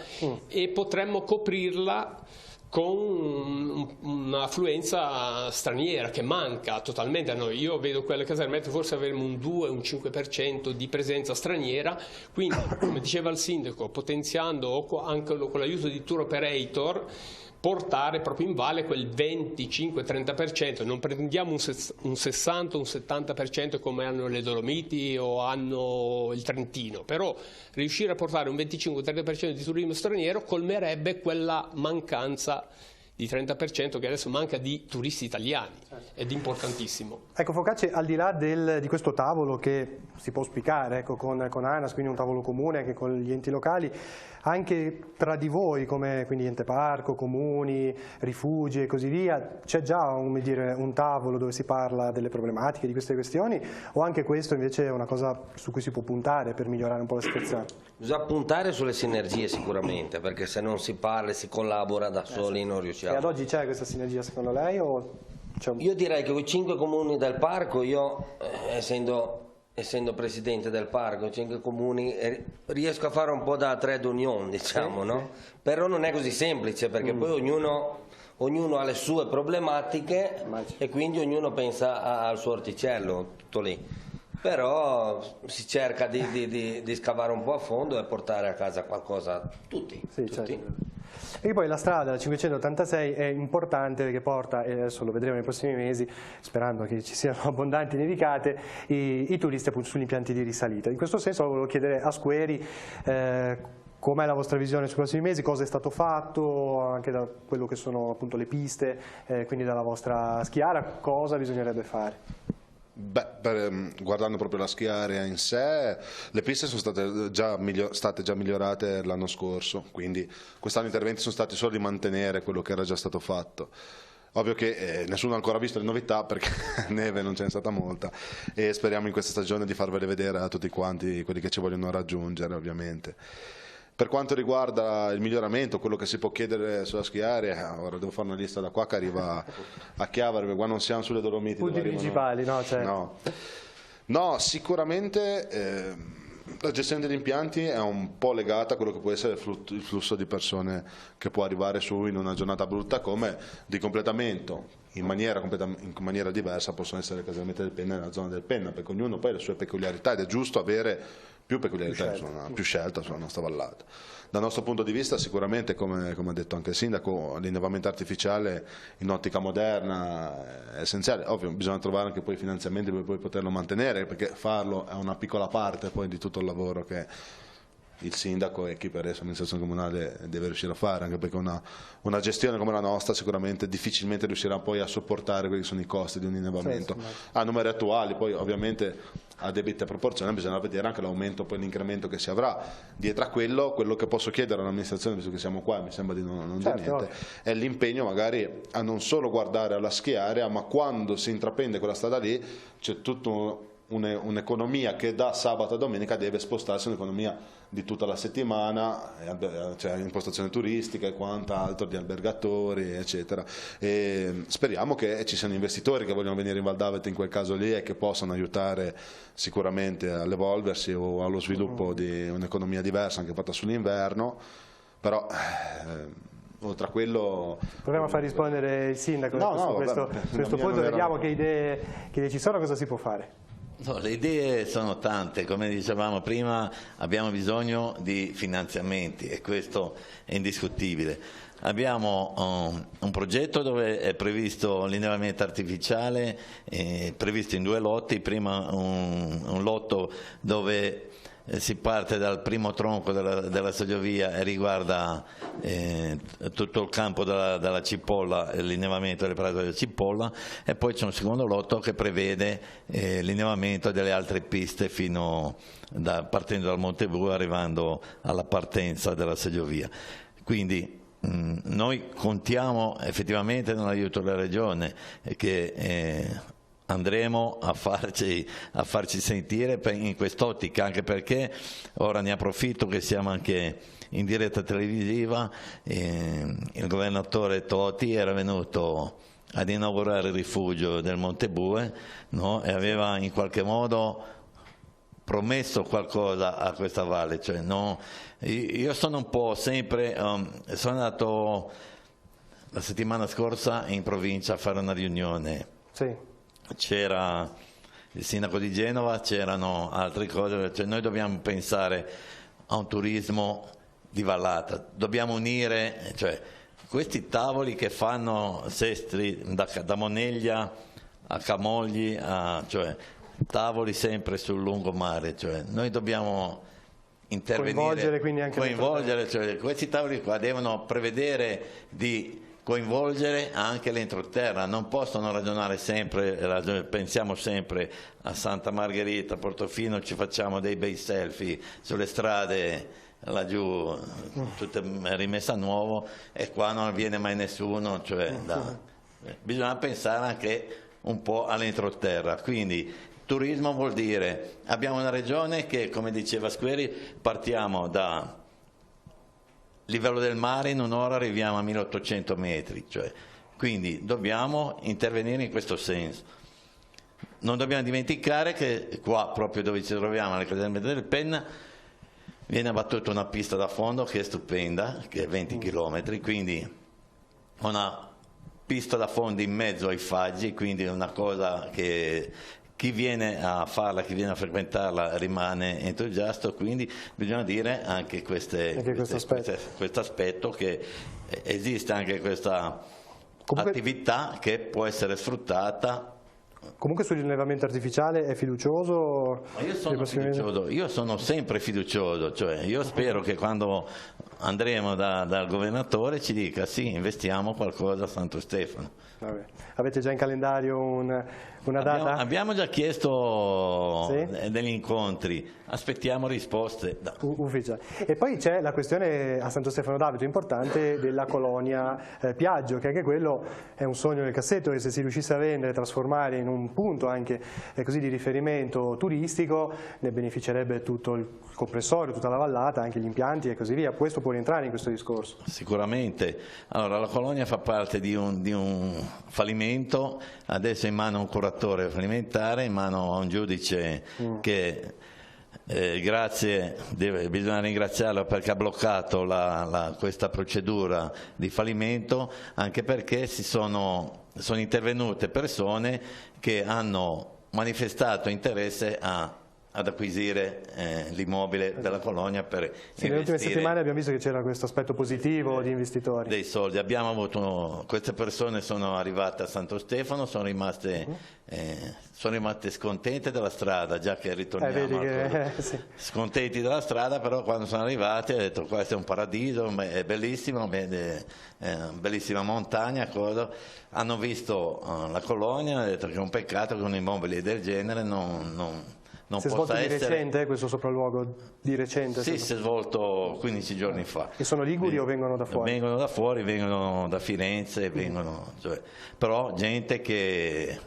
e potremmo coprirla con un'affluenza straniera che manca totalmente a noi. Io vedo quelle casermette, forse avremo un 2, un 5% di presenza straniera, quindi come diceva il sindaco, potenziando anche con l'aiuto di tour operator, portare proprio in valle quel 25-30%, non prendiamo un 60, un 70% come hanno le Dolomiti o hanno il Trentino, però riuscire a portare un 25-30% di turismo straniero colmerebbe quella mancanza di 30% che adesso manca di turisti italiani, ed importantissimo. Ecco Focacci, al di là di questo tavolo che si può auspicare con ANAS, quindi un tavolo comune anche con gli enti locali, anche tra di voi come quindi ente parco, comuni, rifugi e così via, c'è già un tavolo dove si parla delle problematiche di queste questioni, o anche questo invece è una cosa su cui si può puntare per migliorare un po' la situazione? Bisogna puntare sulle sinergie sicuramente, perché se non si parla e si collabora da soli non riusciamo. E ad oggi c'è questa sinergia secondo lei? Io direi che con i 5 comuni del parco, io essendo presidente del parco, 5 comuni, riesco a fare un po' da trade union, diciamo, no? Però non è così semplice, perché poi ognuno ha le sue problematiche e quindi ognuno pensa al suo orticello, tutto lì. Però si cerca di scavare un po' a fondo e portare a casa qualcosa tutti. Certo. E poi la strada, la 586, è importante perché porta, e adesso lo vedremo nei prossimi mesi, sperando che ci siano abbondanti nevicate, i turisti appunto sugli impianti di risalita. In questo senso volevo chiedere a Squeri com'è la vostra visione sui prossimi mesi, cosa è stato fatto, anche da quello che sono appunto le piste, quindi dalla vostra schiara, cosa bisognerebbe fare? Guardando proprio la schiarea in sé, le piste sono state già migliorate l'anno scorso, quindi quest'anno gli interventi sono stati solo di mantenere quello che era già stato fatto. Ovvio che nessuno ha ancora visto le novità perché neve non ce n'è stata molta e speriamo in questa stagione di farvele vedere a tutti quanti quelli che ci vogliono raggiungere, ovviamente. Per quanto riguarda il miglioramento, quello che si può chiedere sulla schiaria, ora devo fare una lista da qua che arriva a Chiavari, perché qua non siamo sulle Dolomiti. Punti principali, no? Certo. No, sicuramente la gestione degli impianti è un po' legata a quello che può essere il flusso di persone che può arrivare su in una giornata brutta, come di completamento. In maniera diversa possono essere le casermette del Penna e la zona del Penna, perché ognuno poi ha le sue peculiarità ed è giusto avere più peculiarità, più scelta sulla nostra vallata. Dal nostro punto di vista sicuramente, come ha detto anche il sindaco, l'innevamento artificiale in ottica moderna è essenziale. Ovvio, bisogna trovare anche poi i finanziamenti per poi poterlo mantenere, perché farlo è una piccola parte poi di tutto il lavoro che il sindaco e chi per esso l'amministrazione comunale deve riuscire a fare, anche perché una gestione come la nostra sicuramente difficilmente riuscirà poi a sopportare quelli che sono i costi di un innevamento. A numeri attuali, poi ovviamente a debita proporzione bisogna vedere anche l'aumento, poi l'incremento che si avrà. Dietro a quello che posso chiedere all'amministrazione, visto che siamo qua, mi sembra di non dire niente, è l'impegno magari a non solo guardare alla schiaria, ma quando si intraprende quella strada lì c'è tutto un'economia che da sabato a domenica deve spostarsi, un'economia di tutta la settimana, cioè impostazione turistica e quant'altro, di albergatori eccetera, e speriamo che ci siano investitori che vogliono venire in Val d'Aveto in quel caso lì e che possano aiutare sicuramente all'evolversi o allo sviluppo di un'economia diversa anche fatta sull'inverno, però oltre a quello... Proviamo a far rispondere il sindaco su questo punto, vediamo che idee ci sono, cosa si può fare. No, le idee sono tante, come dicevamo prima abbiamo bisogno di finanziamenti e questo è indiscutibile. Abbiamo un progetto dove è previsto l'innevamento artificiale, previsto in 2 lotti, prima un lotto dove si parte dal primo tronco della Sogliovia e riguarda tutto il campo della Cipolla, l'innevamento delle parate della Cipolla, e poi c'è un secondo lotto che prevede l'innevamento delle altre piste partendo dal Monte Bru arrivando alla partenza della Sogliovia. Quindi noi contiamo effettivamente nell'aiuto della Regione che andremo a farci sentire in quest'ottica, anche perché ora ne approfitto che siamo anche in diretta televisiva, il governatore Toti era venuto ad inaugurare il rifugio del Monte Bue, no? E aveva in qualche modo promesso qualcosa a questa valle, cioè, no? Io sono un po' sempre, sono andato la settimana scorsa in provincia a fare una riunione, sì. C'era il sindaco di Genova, c'erano altre cose, cioè noi dobbiamo pensare a un turismo di vallata, dobbiamo unire, cioè, questi tavoli che fanno Sestri da Moneglia a Camogli, cioè tavoli sempre sul lungomare, cioè noi dobbiamo intervenire, coinvolgere, cioè, questi tavoli qua devono prevedere di coinvolgere anche l'entroterra, non possono ragionare sempre, pensiamo sempre a Santa Margherita, Portofino, ci facciamo dei bei selfie sulle strade laggiù, tutta rimessa a nuovo, e qua non viene mai nessuno, cioè, bisogna pensare anche un po' all'entroterra, quindi turismo vuol dire, abbiamo una regione che, come diceva Squeri, partiamo da livello del mare, in un'ora arriviamo a 1800 metri, cioè, quindi dobbiamo intervenire in questo senso. Non dobbiamo dimenticare che qua, proprio dove ci troviamo, alle caserme del Penna, viene abbattuta una pista da fondo che è stupenda, che è 20 km, quindi una pista da fondo in mezzo ai faggi, quindi è una cosa che chi viene a farla, chi viene a frequentarla rimane entusiasta, quindi bisogna dire anche questo aspetto, che esiste anche questa attività che può essere sfruttata. Comunque sull'allevamento artificiale è fiducioso? Io sono sempre fiducioso, cioè io spero che quando andremo dal governatore ci dica sì, investiamo qualcosa a Santo Stefano. Vabbè. Avete già in calendario una data? Abbiamo già chiesto degli incontri, aspettiamo risposte. Ufficiali. E poi c'è la questione a Santo Stefano d'Aveto importante della colonia Piaggio, che anche quello è un sogno nel cassetto, che se si riuscisse a vendere, trasformare in un punto anche così di riferimento turistico, ne beneficerebbe tutto il comprensorio, tutta la vallata, anche gli impianti e così via. Questo può rientrare in questo discorso? Sicuramente. Allora, la colonia fa parte di un fallimento, adesso è in mano a un curatore fallimentare, in mano a un giudice che bisogna ringraziarlo perché ha bloccato questa procedura di fallimento, anche perché sono intervenute persone che hanno manifestato interesse ad acquisire l'immobile della colonia per investire. Nelle ultime settimane abbiamo visto che c'era questo aspetto positivo di investitori. Dei soldi. Abbiamo avuto, queste persone sono arrivate a Santo Stefano, sono rimaste scontente della strada, già che ritorniamo scontenti della strada, però quando sono arrivati hanno detto questo è un paradiso, è bellissimo, bellissima montagna, hanno visto la colonia, hanno detto che è un peccato che un immobile del genere non si è svolto di recente questo sopralluogo? Di recente? Sì, si è svolto 15 giorni fa. E sono liguri o vengono da fuori? Vengono da fuori, vengono da Firenze, però gente che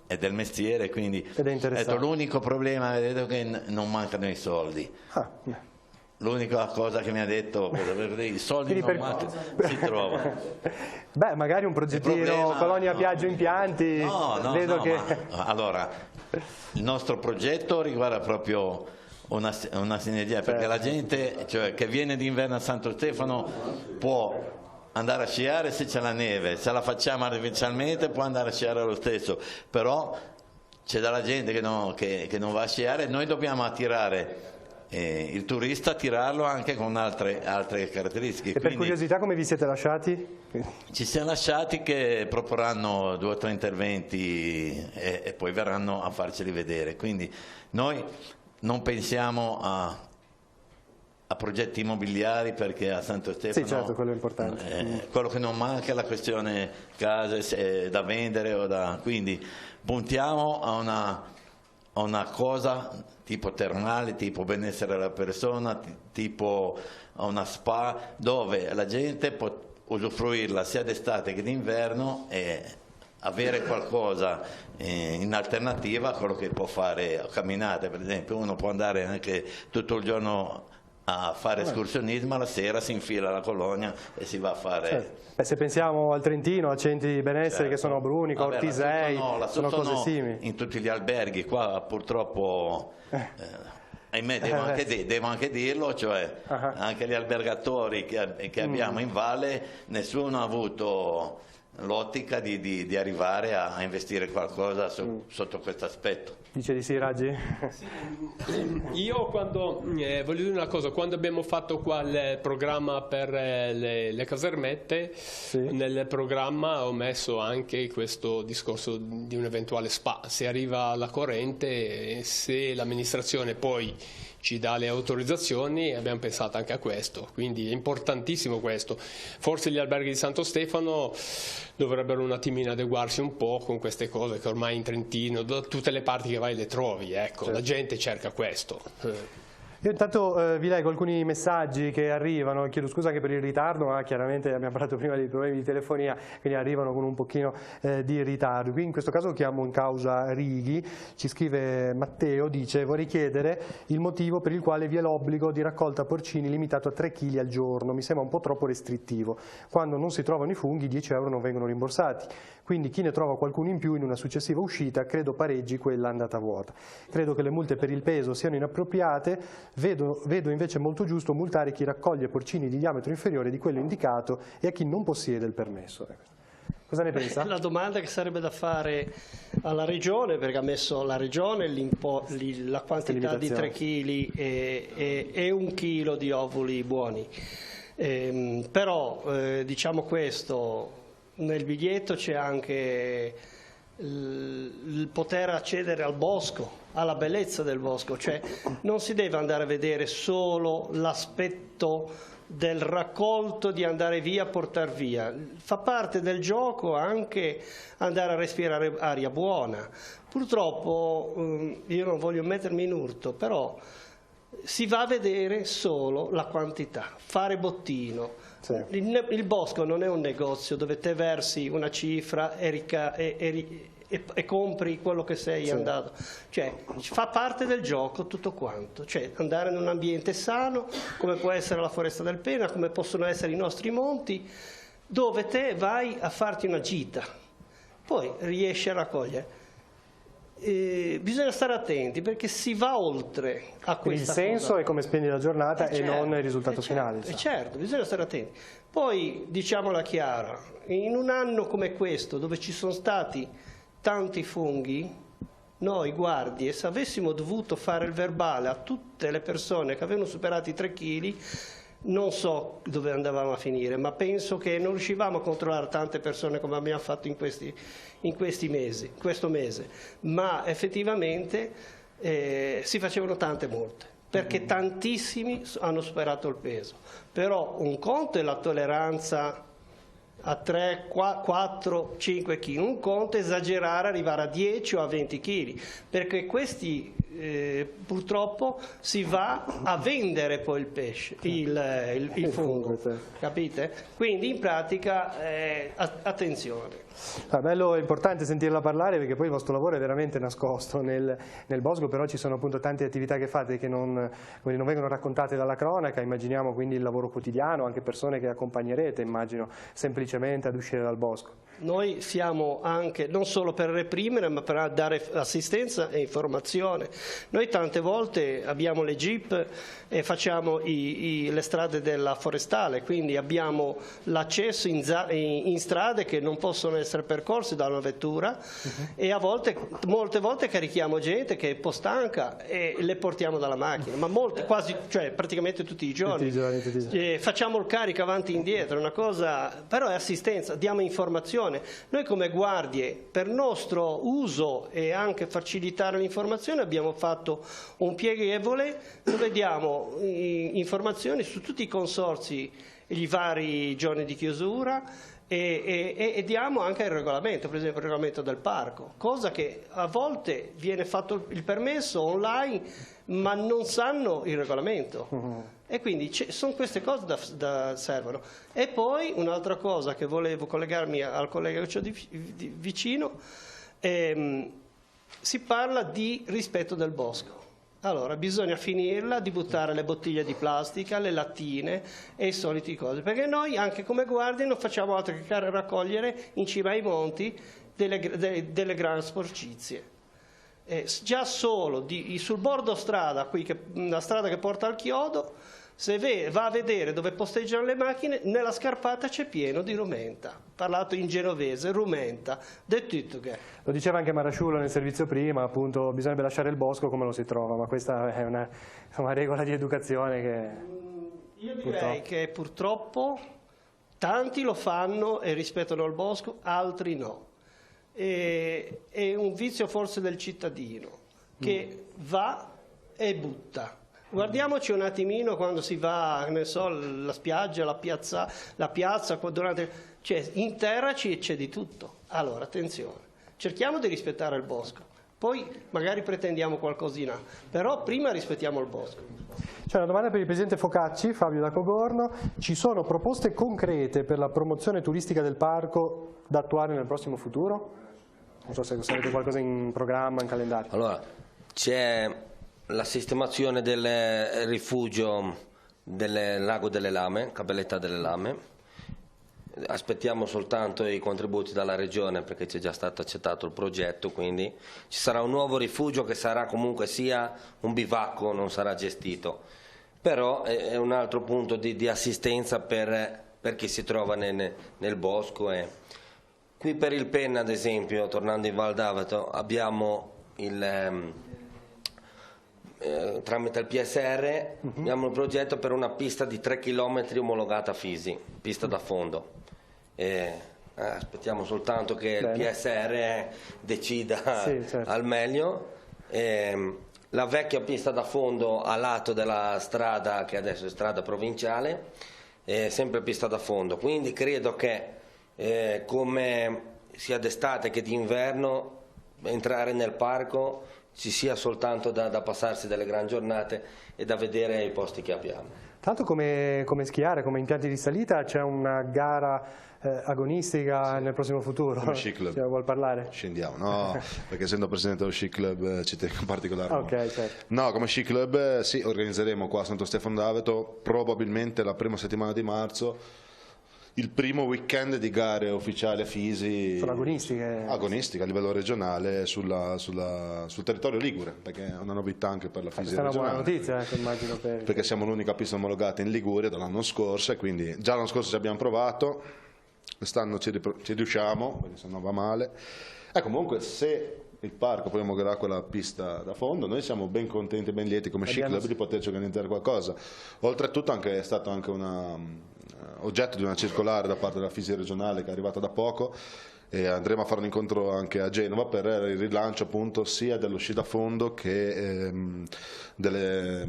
è del mestiere, quindi l'unico problema è che non mancano i soldi. L'unica cosa che mi ha detto, i soldi non mancano, si trovano. Beh, magari un progettino, colonia Piaggio impianti. Allora, il nostro progetto riguarda proprio una sinergia, perché la gente che viene d'inverno a Santo Stefano può andare a sciare se c'è la neve, se la facciamo artificialmente può andare a sciare lo stesso, però c'è della gente che non va a sciare, noi dobbiamo attirare il turista, attirarlo anche con altre caratteristiche. E per curiosità come vi siete lasciati? Ci siamo lasciati che proporranno 2 o 3 interventi e poi verranno a farceli vedere, quindi noi non pensiamo a progetti immobiliari, perché a Santo Stefano quello è importante. Quello che non manca è la questione case da vendere quindi puntiamo a una cosa tipo termale, tipo benessere della persona, tipo una spa dove la gente può usufruirla sia d'estate che d'inverno e avere qualcosa in alternativa a quello che può fare a camminate. Per esempio uno può andare anche tutto il giorno a fare escursionismo, la sera si infila alla colonia e si va a fare... Certo. Se pensiamo al Trentino, a centri di benessere che sono Brunica, Ortisei, sono cose simili. In tutti gli alberghi, qua purtroppo... ahimè, devo anche dirlo, cioè anche gli albergatori che abbiamo in valle, nessuno ha avuto l'ottica di arrivare a investire qualcosa sotto questo aspetto. Dice di sì, Raggi? Io voglio dire una cosa, quando abbiamo fatto qua il programma per le casermette, nel programma ho messo anche questo discorso di un eventuale spa, se arriva la corrente, se l'amministrazione poi ci dà le autorizzazioni, abbiamo pensato anche a questo, quindi è importantissimo questo. Forse gli alberghi di Santo Stefano dovrebbero un attimino adeguarsi un po' con queste cose che ormai in Trentino, da tutte le parti che vai le trovi, ecco, la gente cerca questo. Io intanto vi leggo alcuni messaggi che arrivano, chiedo scusa anche per il ritardo, ma chiaramente abbiamo parlato prima dei problemi di telefonia, quindi arrivano con un pochino di ritardo. Qui in questo caso chiamo in causa Righi, ci scrive Matteo, dice: vorrei chiedere il motivo per il quale vi è l'obbligo di raccolta porcini limitato a 3 kg al giorno, mi sembra un po' troppo restrittivo, quando non si trovano i funghi 10 euro non vengono rimborsati, quindi chi ne trova qualcuno in più in una successiva uscita credo pareggi quella andata vuota. Credo che le multe per il peso siano inappropriate. Vedo invece molto giusto multare chi raccoglie porcini di diametro inferiore di quello indicato e a chi non possiede il permesso. Cosa ne pensa? La domanda che sarebbe da fare alla Regione, perché ha messo la Regione la quantità di 3 kg e 1 chilo di ovuli buoni. Però diciamo questo, nel biglietto c'è anche il poter accedere al bosco, alla bellezza del bosco, cioè non si deve andare a vedere solo l'aspetto del raccolto, di andare via, portare via, fa parte del gioco anche andare a respirare aria buona. Purtroppo io non voglio mettermi in urto, però si va a vedere solo la quantità, fare bottino. Il bosco non è un negozio dove te versi una cifra e compri quello che sei andato, cioè fa parte del gioco tutto quanto, cioè andare in un ambiente sano come può essere la Foresta del Pena, come possono essere i nostri monti, dove te vai a farti una gita, poi riesci a raccogliere. Bisogna stare attenti perché si va oltre a questa cosa. Il senso è come spendi la giornata e non il risultato finale. Certo, bisogna stare attenti. Poi diciamola chiara, in un anno come questo dove ci sono stati tanti funghi, noi guardie, se avessimo dovuto fare il verbale a tutte le persone che avevano superato i 3 kg, non so dove andavamo a finire, ma penso che non riuscivamo a controllare tante persone come abbiamo fatto in questo mese, ma effettivamente si facevano tante multe, perché tantissimi hanno superato il peso. Però un conto è la tolleranza a 3, 4, 5 kg, un conto è esagerare, arrivare a 10 o a 20 kg, perché questi purtroppo si va a vendere poi il pesce, il fungo, capite? Quindi in pratica attenzione. È bello, è importante sentirla parlare perché poi il vostro lavoro è veramente nascosto nel bosco, però ci sono appunto tante attività che fate che non vengono raccontate dalla cronaca, immaginiamo quindi il lavoro quotidiano, anche persone che accompagnerete, immagino, semplicemente ad uscire dal bosco. Noi siamo anche, non solo per reprimere, ma per dare assistenza e informazione. Noi tante volte abbiamo le jeep e facciamo le strade della forestale, quindi abbiamo l'accesso in strade che non possono essere percorse da una vettura e molte volte carichiamo gente che è un po' stanca e le portiamo dalla macchina, ma cioè praticamente tutti i giorni. Facciamo il carico avanti e indietro, una cosa, però è assistenza, diamo informazione. Noi come guardie, per nostro uso e anche facilitare l'informazione, abbiamo fatto un pieghevole dove diamo informazioni su tutti i consorzi, i vari giorni di chiusura, e diamo anche il regolamento, per esempio il regolamento del parco, cosa che a volte viene fatto il permesso online ma non sanno il regolamento. E quindi sono queste cose da servono. E poi un'altra cosa che volevo collegarmi al collega che ho vicino, si parla di rispetto del bosco. Allora, bisogna finirla di buttare le bottiglie di plastica, le lattine e i soliti cose, perché noi anche come guardie non facciamo altro che raccogliere in cima ai monti delle grandi sporcizie. Già solo sul bordo strada, la strada che porta al chiodo, se va a vedere dove posteggiano le macchine, nella scarpata c'è pieno di rumenta. Parlato in genovese, rumenta, detto che. Lo diceva anche Marasciulo nel servizio prima, appunto bisognerebbe lasciare il bosco come lo si trova, ma questa è una regola di educazione che... Io direi che purtroppo tanti lo fanno e rispettano il bosco, altri no. È un vizio forse del cittadino che va e butta. Guardiamoci un attimino quando si va, ne so, la spiaggia, la piazza, cioè in terra c'è di tutto. Allora, attenzione, cerchiamo di rispettare il bosco, poi magari pretendiamo qualcosina, però prima rispettiamo il bosco. C'è una domanda per il Presidente Focacci, Fabio da Cogorno. Ci sono proposte concrete per la promozione turistica del parco da attuare nel prossimo futuro? Non so se avete qualcosa in programma, in calendario. Allora, c'è la sistemazione del rifugio del Lago delle Lame, Capelletta delle Lame. Aspettiamo soltanto i contributi dalla Regione perché c'è già stato accettato il progetto, quindi ci sarà un nuovo rifugio che sarà comunque sia un bivacco, non sarà gestito, però è un altro punto di assistenza per chi si trova nel bosco. Qui per il Penna, ad esempio, tornando in Val d'Avato, abbiamo tramite il PSR abbiamo un progetto per una pista di 3 km omologata a Fisi, pista da fondo. Aspettiamo soltanto che il PSR decida al meglio. La vecchia pista da fondo a lato della strada, che adesso è strada provinciale, è sempre pista da fondo, quindi credo che come sia d'estate che d'inverno entrare nel parco ci sia soltanto da passarsi delle gran giornate e da vedere i posti che abbiamo. Tanto come schiare, come impianti di salita, c'è una gara agonistica nel prossimo futuro. Come Sci Club. Vuol parlare? Scendiamo, no, perché essendo presidente dello Sci Club ci tengo in particolare. Okay, certo. No, come Sci Club sì, organizzeremo qua a Santo Stefano d'Aveto probabilmente la prima settimana di marzo il primo weekend di gare ufficiali a Fisi. Sono agonistiche? Agonistiche a livello regionale sul territorio ligure, perché è una novità anche per la Fisi regionale. Questa è una buona notizia, immagino. Perché siamo l'unica pista omologata in Liguria dall'anno scorso e quindi già l'anno scorso ci abbiamo provato, quest'anno ci riusciamo, perché se no va male. Comunque se il parco poi omologherà quella pista da fondo, noi siamo ben contenti e ben lieti come Sci Club di poterci organizzare qualcosa. Oltretutto è stato anche oggetto di una circolare da parte della Fisi regionale che è arrivata da poco e andremo a fare un incontro anche a Genova per il rilancio appunto sia dello sci da fondo che delle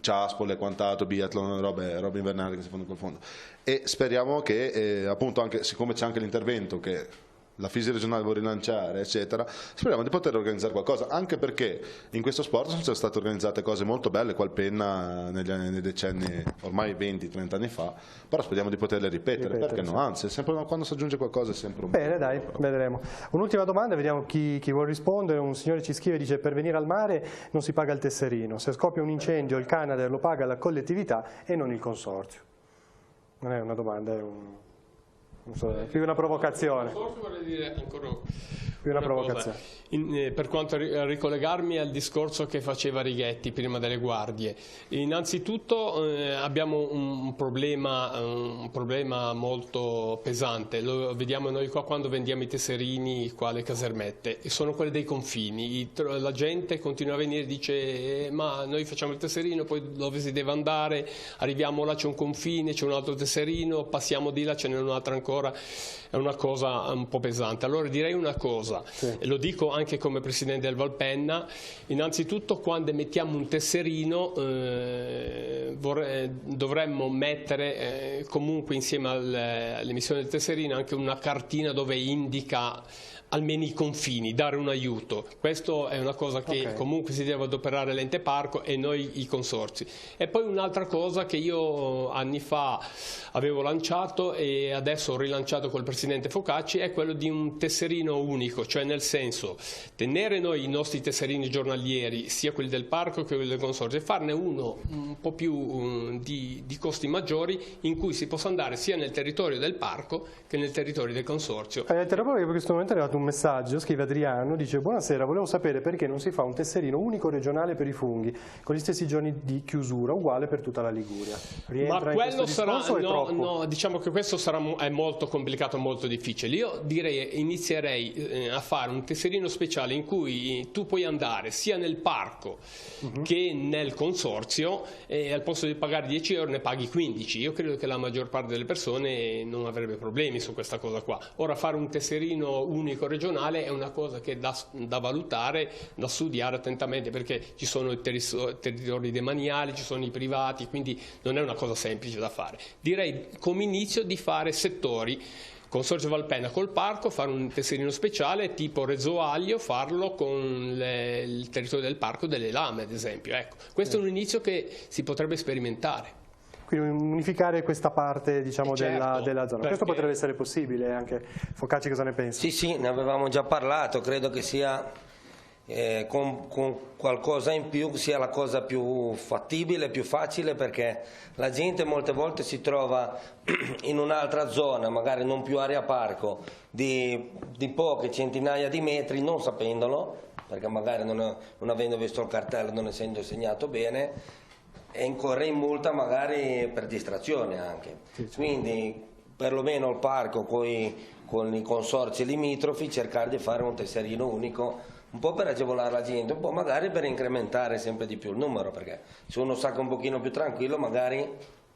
ciaspole, quant'altro, biathlon, robe invernali che si fanno col fondo, e speriamo che appunto anche siccome c'è anche l'intervento che la Fisi regionale vuole rilanciare, eccetera, speriamo di poter organizzare qualcosa, anche perché in questo sport sono state organizzate cose molto belle qua al Penna nei decenni, ormai 20-30 anni fa, però speriamo di poterle ripetere perché no? Anzi, sempre, quando si aggiunge qualcosa è sempre un bene, dai, vedremo. Un'ultima domanda, vediamo chi vuol rispondere. Un signore ci scrive, dice: per venire al mare non si paga il tesserino, se scoppia un incendio il Canadair lo paga la collettività e non il consorzio. Non è una domanda, è più una provocazione. Vorrei dire ancora una provocazione. Per quanto ricollegarmi al discorso che faceva Righetti prima delle guardie, innanzitutto abbiamo un problema molto pesante, lo vediamo noi qua quando vendiamo i tesserini qua alle casermette, e sono quelli dei confini. La gente continua a venire e dice ma noi facciamo il tesserino, poi dove si deve andare, arriviamo là, c'è un confine, c'è un altro tesserino, passiamo di là, ce n'è un altro ancora, è una cosa un po' pesante. Allora direi una cosa: cosa, e lo dico anche come presidente del Valpenna. Innanzitutto, quando mettiamo un tesserino dovremmo mettere comunque insieme all'emissione del tesserino anche una cartina dove indica almeno i confini, dare un aiuto. Questo è una cosa che comunque si deve adoperare l'ente parco e noi i consorzi. E poi un'altra cosa che io anni fa avevo lanciato e adesso ho rilanciato col presidente Focacci è quello di un tesserino unico, cioè nel senso tenere noi i nostri tesserini giornalieri, sia quelli del parco che quelli del consorzio, e farne uno un po' più di costi maggiori, in cui si possa andare sia nel territorio del parco che nel territorio del consorzio. In questo momento è arrivato un messaggio, scrive Adriano, dice: buonasera, volevo sapere perché non si fa un tesserino unico regionale per i funghi con gli stessi giorni di chiusura uguale per tutta la Liguria. Rientra Ma quello sarà no, diciamo che questo è molto complicato, molto difficile. Io inizierei a fare un tesserino speciale in cui tu puoi andare sia nel parco che nel consorzio e al posto di pagare 10 euro ne paghi 15. Io credo che la maggior parte delle persone non avrebbe problemi su questa cosa qua. Ora, fare un tesserino unico regionale è una cosa che è da valutare, da studiare attentamente, perché ci sono i territori demaniali, ci sono i privati, quindi non è una cosa semplice da fare. Direi come inizio di fare settori. Consorzio Valpenna col parco, fare un tesserino speciale tipo Rezzo Aglio, farlo con il territorio del parco delle Lame, ad esempio. Ecco, questo è un inizio che si potrebbe sperimentare. Quindi unificare questa parte, diciamo, certo, della zona. Perché... Questo potrebbe essere possibile anche. Focacci, cosa ne pensi? Sì, ne avevamo già parlato, credo che sia con qualcosa in più sia la cosa più fattibile, più facile, perché la gente molte volte si trova in un'altra zona, magari non più area parco, di poche centinaia di metri, non sapendolo, perché magari non avendo visto il cartello, non essendo segnato bene, e incorre in multa magari per distrazione anche. Quindi perlomeno il parco con i consorzi limitrofi cercare di fare un tesserino unico, un po' per agevolare la gente, un po' magari per incrementare sempre di più il numero, perché se uno sa che è un pochino più tranquillo magari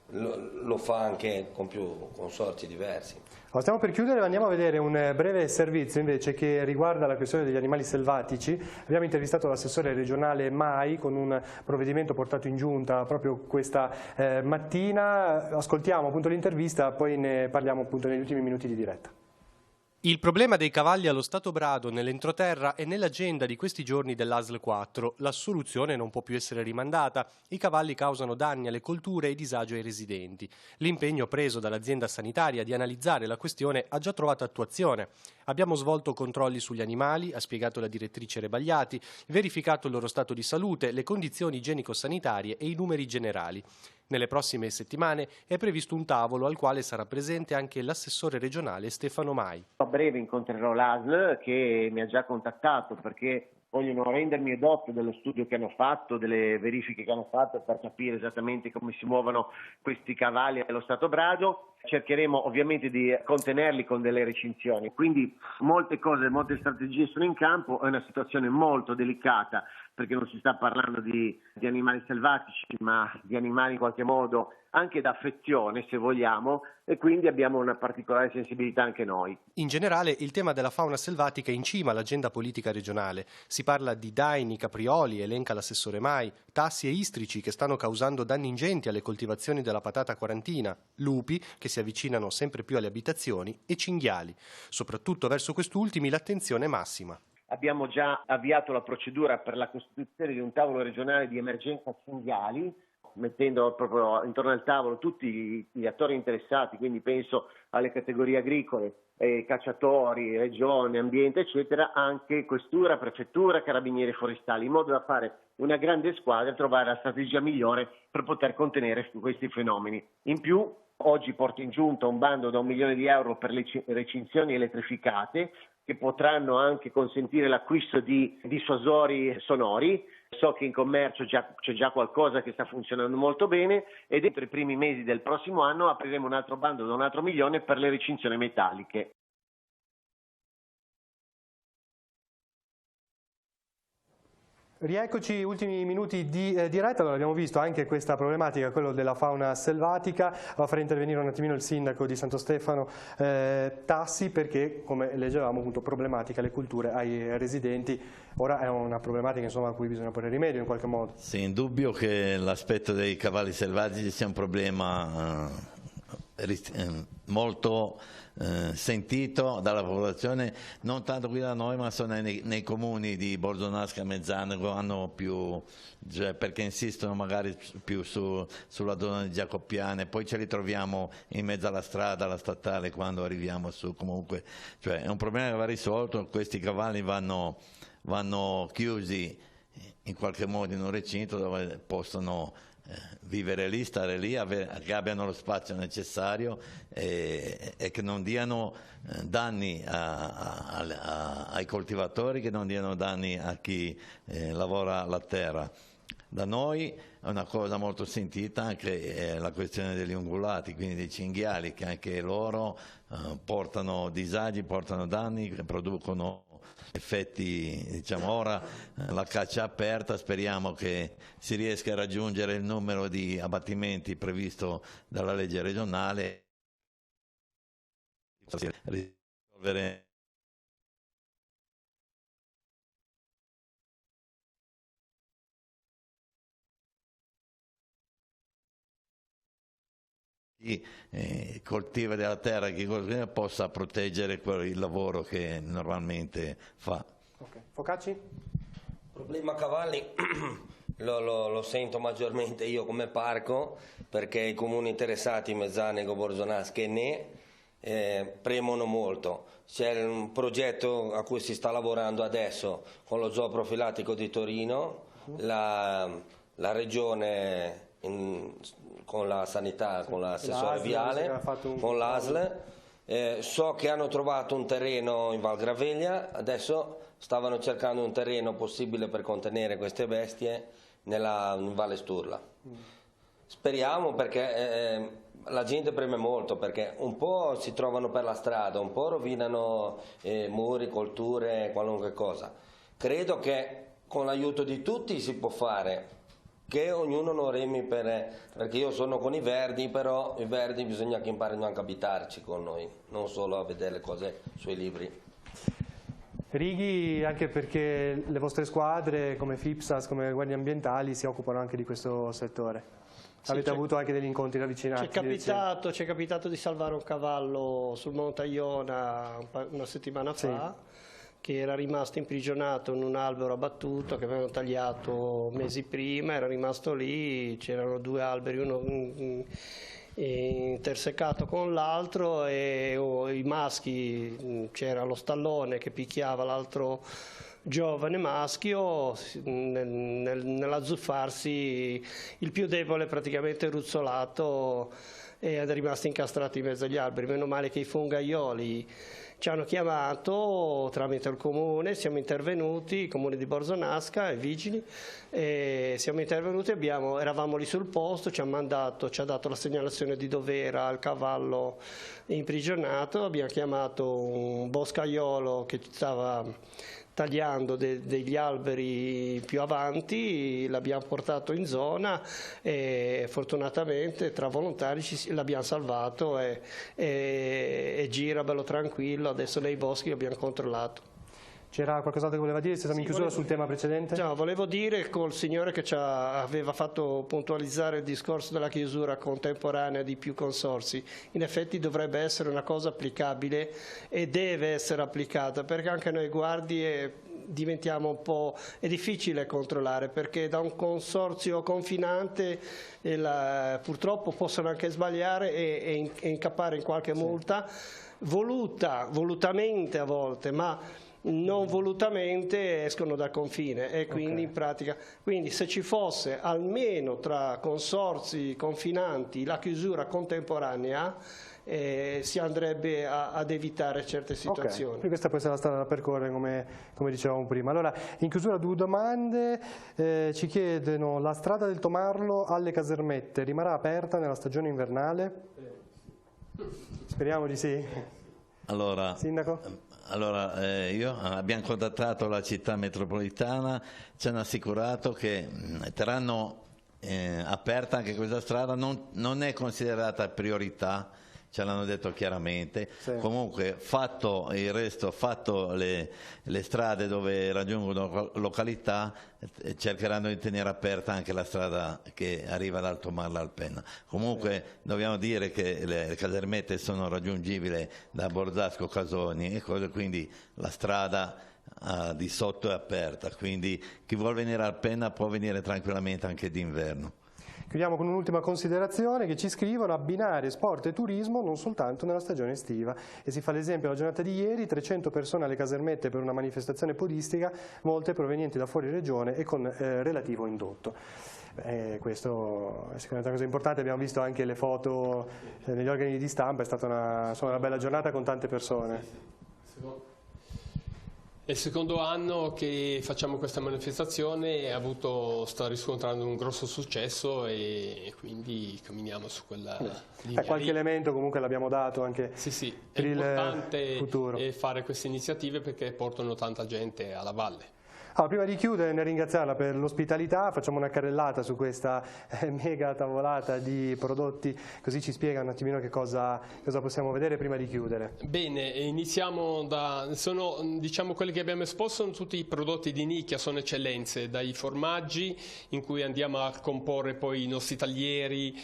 lo fa anche con più consorzi diversi. Allora, stiamo per chiudere, andiamo a vedere un breve servizio invece che riguarda la questione degli animali selvatici. Abbiamo intervistato l'assessore regionale Mai con un provvedimento portato in giunta proprio questa mattina. Ascoltiamo appunto l'intervista, poi ne parliamo appunto negli ultimi minuti di diretta. Il problema dei cavalli allo Stato Brado nell'entroterra è nell'agenda di questi giorni dell'ASL 4. La soluzione non può più essere rimandata. I cavalli causano danni alle colture e disagio ai residenti. L'impegno preso dall'azienda sanitaria di analizzare la questione ha già trovato attuazione. Abbiamo svolto controlli sugli animali, ha spiegato la direttrice Rebagliati, verificato il loro stato di salute, le condizioni igienico-sanitarie e i numeri generali. Nelle prossime settimane è previsto un tavolo al quale sarà presente anche l'assessore regionale Stefano Mai. A breve incontrerò l'ASL che mi ha già contattato perché vogliono rendermi edotto dello studio che hanno fatto, delle verifiche che hanno fatto per capire esattamente come si muovono questi cavalli allo Stato Brado. Cercheremo ovviamente di contenerli con delle recinzioni, quindi molte cose, molte strategie sono in campo, è una situazione molto delicata perché non si sta parlando di animali selvatici ma di animali in qualche modo anche da affezione se vogliamo e quindi abbiamo una particolare sensibilità anche noi. In generale il tema della fauna selvatica è in cima all'agenda politica regionale. Si parla di daini, caprioli, elenca l'assessore Mai, tassi e istrici che stanno causando danni ingenti alle coltivazioni della patata quarantina, lupi che si avvicinano sempre più alle abitazioni e cinghiali. Soprattutto verso quest'ultimi l'attenzione è massima. Abbiamo già avviato la procedura per la costituzione di un tavolo regionale di emergenza cinghiali, mettendo proprio intorno al tavolo tutti gli attori interessati, quindi penso alle categorie agricole, cacciatori, regione, ambiente, eccetera, anche questura, prefettura, carabinieri forestali, in modo da fare una grande squadra e trovare la strategia migliore per poter contenere questi fenomeni. In più, oggi porto in giunta un bando da €1 milione per le recinzioni elettrificate, che potranno anche consentire l'acquisto di dissuasori sonori. So che in commercio c'è già qualcosa che sta funzionando molto bene e dentro i primi mesi del prossimo anno apriremo un altro bando da €1 milione per le recinzioni metalliche. Rieccoci, ultimi minuti di diretta. Allora, abbiamo visto anche questa problematica, quello della fauna selvatica. Farei intervenire un attimino il sindaco di Santo Stefano Tassi, perché come leggevamo appunto problematica le culture ai residenti. Ora è una problematica insomma a cui bisogna porre rimedio in qualche modo. Sì, indubbio che l'aspetto dei cavalli selvatici sia un problema molto sentito dalla popolazione, non tanto qui da noi, ma sono nei comuni di Borzonasca, Mezzanego, hanno più, cioè, perché insistono magari più sulla zona di Giacoppiane, poi ce li troviamo in mezzo alla strada, alla statale, quando arriviamo su. Comunque, cioè, è un problema che va risolto. Questi cavalli vanno chiusi in qualche modo in un recinto dove possono vivere lì, stare lì, che abbiano lo spazio necessario e che non diano danni ai coltivatori, che non diano danni a chi lavora la terra. Da noi è una cosa molto sentita anche la questione degli ungulati, quindi dei cinghiali, che anche loro portano disagi, portano danni, producono effetti. Diciamo, ora la caccia è aperta, speriamo che si riesca a raggiungere il numero di abbattimenti previsto dalla legge regionale, risolvere chi coltiva della terra, chi possa proteggere il lavoro che normalmente fa. Okay. Focacci? Il problema cavalli lo sento maggiormente io come parco, perché i comuni interessati, Mezzanego, Borzonasca e Ne, premono molto. C'è un progetto a cui si sta lavorando adesso con lo zoo profilatico di Torino, la regione con la sanità, con l'assessore Viale, con l'ASL. So che hanno trovato un terreno in Val Graveglia, adesso stavano cercando un terreno possibile per contenere queste bestie in Valle Sturla. Speriamo, perché la gente preme molto, perché un po' si trovano per la strada, un po' rovinano muri, colture, qualunque cosa. Credo che con l'aiuto di tutti si può fare, che ognuno non remi perché io sono con i verdi, però i verdi bisogna che imparino anche a abitarci con noi, non solo a vedere le cose sui libri. Righi, anche perché le vostre squadre come FIPSAS, come guardie ambientali si occupano anche di questo settore. Sì, avete avuto anche degli incontri ravvicinati? Ci è capitato di salvare un cavallo sul Monte Aiona una settimana fa, che era rimasto imprigionato in un albero abbattuto che avevano tagliato mesi prima, era rimasto lì, c'erano due alberi, uno intersecato con l'altro, e i maschi, c'era lo stallone che picchiava l'altro giovane maschio, nell'azzuffarsi il più debole praticamente ruzzolato ed è rimasto incastrato in mezzo agli alberi. Meno male che i fungaioli ci hanno chiamato tramite il comune, siamo intervenuti, il comune di Borzonasca e vigili, siamo intervenuti, eravamo lì sul posto, ci ha dato la segnalazione di dove era il cavallo imprigionato, abbiamo chiamato un boscaiolo che stava tagliando degli alberi più avanti, l'abbiamo portato in zona e fortunatamente tra volontari l'abbiamo salvato e gira bello tranquillo, adesso nei boschi l'abbiamo controllato. C'era qualcos'altro che voleva dire? Siamo in chiusura sul tema precedente? No, volevo dire col signore che aveva fatto puntualizzare il discorso della chiusura contemporanea di più consorzi. In effetti dovrebbe essere una cosa applicabile e deve essere applicata, perché anche noi guardie diventiamo un po', è difficile controllare, perché da un consorzio confinante purtroppo possono anche sbagliare e incappare in qualche multa volutamente a volte, ma non volutamente escono dal confine e quindi in pratica, quindi se ci fosse almeno tra consorzi confinanti la chiusura contemporanea si andrebbe ad evitare certe situazioni. Okay. Questa può essere la strada da percorrere, come dicevamo prima. Allora, in chiusura due domande, ci chiedono: la strada del Tomarlo alle Casermette rimarrà aperta nella stagione invernale? Speriamo di sì. Allora, Sindaco? Abbiamo contattato la città metropolitana, ci hanno assicurato che terranno aperta anche questa strada, non è considerata priorità, ce l'hanno detto chiaramente. Sì. Comunque fatto il resto, fatto le strade dove raggiungono località, cercheranno di tenere aperta anche la strada che arriva ad Alto Marla al Penna. Comunque dobbiamo dire che le casermette sono raggiungibili da Borzasco, Casoni e cose, quindi la strada di sotto è aperta, quindi chi vuole venire al Penna può venire tranquillamente anche d'inverno. Chiudiamo con un'ultima considerazione che ci scrivono: abbinare sport e turismo non soltanto nella stagione estiva, e si fa l'esempio della giornata di ieri, 300 persone alle casermette per una manifestazione podistica, molte provenienti da fuori regione e con relativo indotto. Questo è sicuramente una cosa importante, abbiamo visto anche le foto negli organi di stampa, è stata una bella giornata con tante persone. È il secondo anno che facciamo questa manifestazione e sta riscontrando un grosso successo e quindi camminiamo su quella linea. Qualche elemento comunque l'abbiamo dato anche per il futuro. È importante fare queste iniziative perché portano tanta gente alla valle. Allora, prima di chiudere, nel ringraziarla per l'ospitalità, facciamo una carrellata su questa mega tavolata di prodotti, così ci spiega un attimino che cosa possiamo vedere prima di chiudere. Bene, iniziamo diciamo quelli che abbiamo esposto, sono tutti i prodotti di nicchia, sono eccellenze, dai formaggi in cui andiamo a comporre poi i nostri taglieri,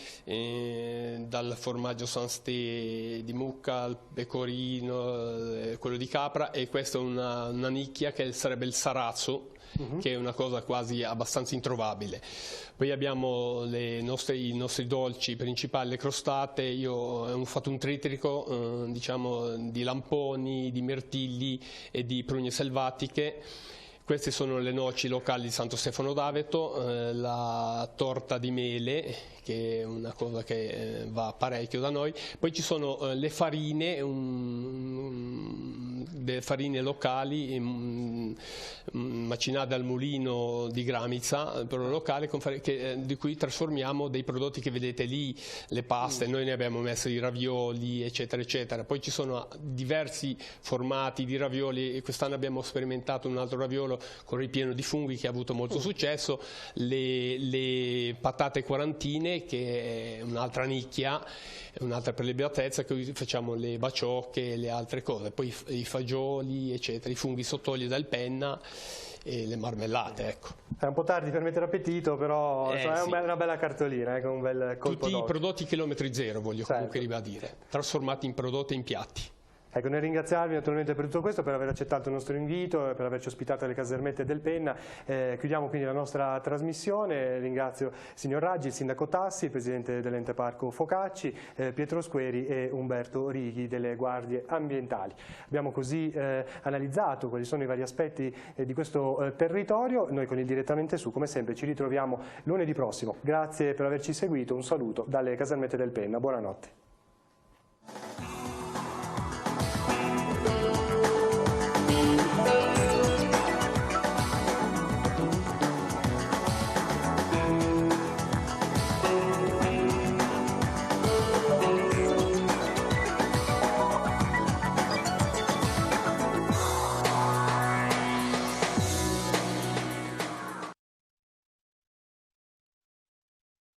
dal formaggio Saint-Sté di mucca al pecorino, quello di capra, e questa è una nicchia che sarebbe il sarazzo, che è una cosa quasi abbastanza introvabile. Poi abbiamo i nostri dolci principali, le crostate. Io ho fatto un tritrico diciamo, di lamponi, di mirtilli e di prugne selvatiche. Queste sono le noci locali di Santo Stefano d'Aveto, la torta di mele, che è una cosa che va parecchio da noi. Poi ci sono le farine, delle farine locali, macinate al mulino di Gramizza, però locale, di cui trasformiamo dei prodotti che vedete lì, le paste, noi ne abbiamo messo i ravioli, eccetera, eccetera. Poi ci sono diversi formati di ravioli, e quest'anno abbiamo sperimentato un altro raviolo con ripieno di funghi che ha avuto molto successo, le patate quarantine, che è un'altra nicchia, un'altra prelibatezza, che facciamo le baciocche e le altre cose, poi i fagioli, eccetera, i funghi sott'olio dal Penna e le marmellate, ecco. È un po' tardi per mettere appetito, però è una bella cartolina, con un bel colpo Tutti i prodotti chilometri zero, voglio comunque ribadire, trasformati in prodotti e in piatti. Ecco, nel ringraziarvi naturalmente per tutto questo, per aver accettato il nostro invito e per averci ospitato alle casermette del Penna. Chiudiamo quindi la nostra trasmissione. Ringrazio il signor Raggi, il sindaco Tassi, il presidente dell'ente parco Focacci, Pietro Squeri e Umberto Righi delle guardie ambientali. Abbiamo così analizzato quali sono i vari aspetti di questo territorio. Noi con il Direttamente Su, come sempre, ci ritroviamo lunedì prossimo. Grazie per averci seguito, un saluto dalle casermette del Penna. Buonanotte.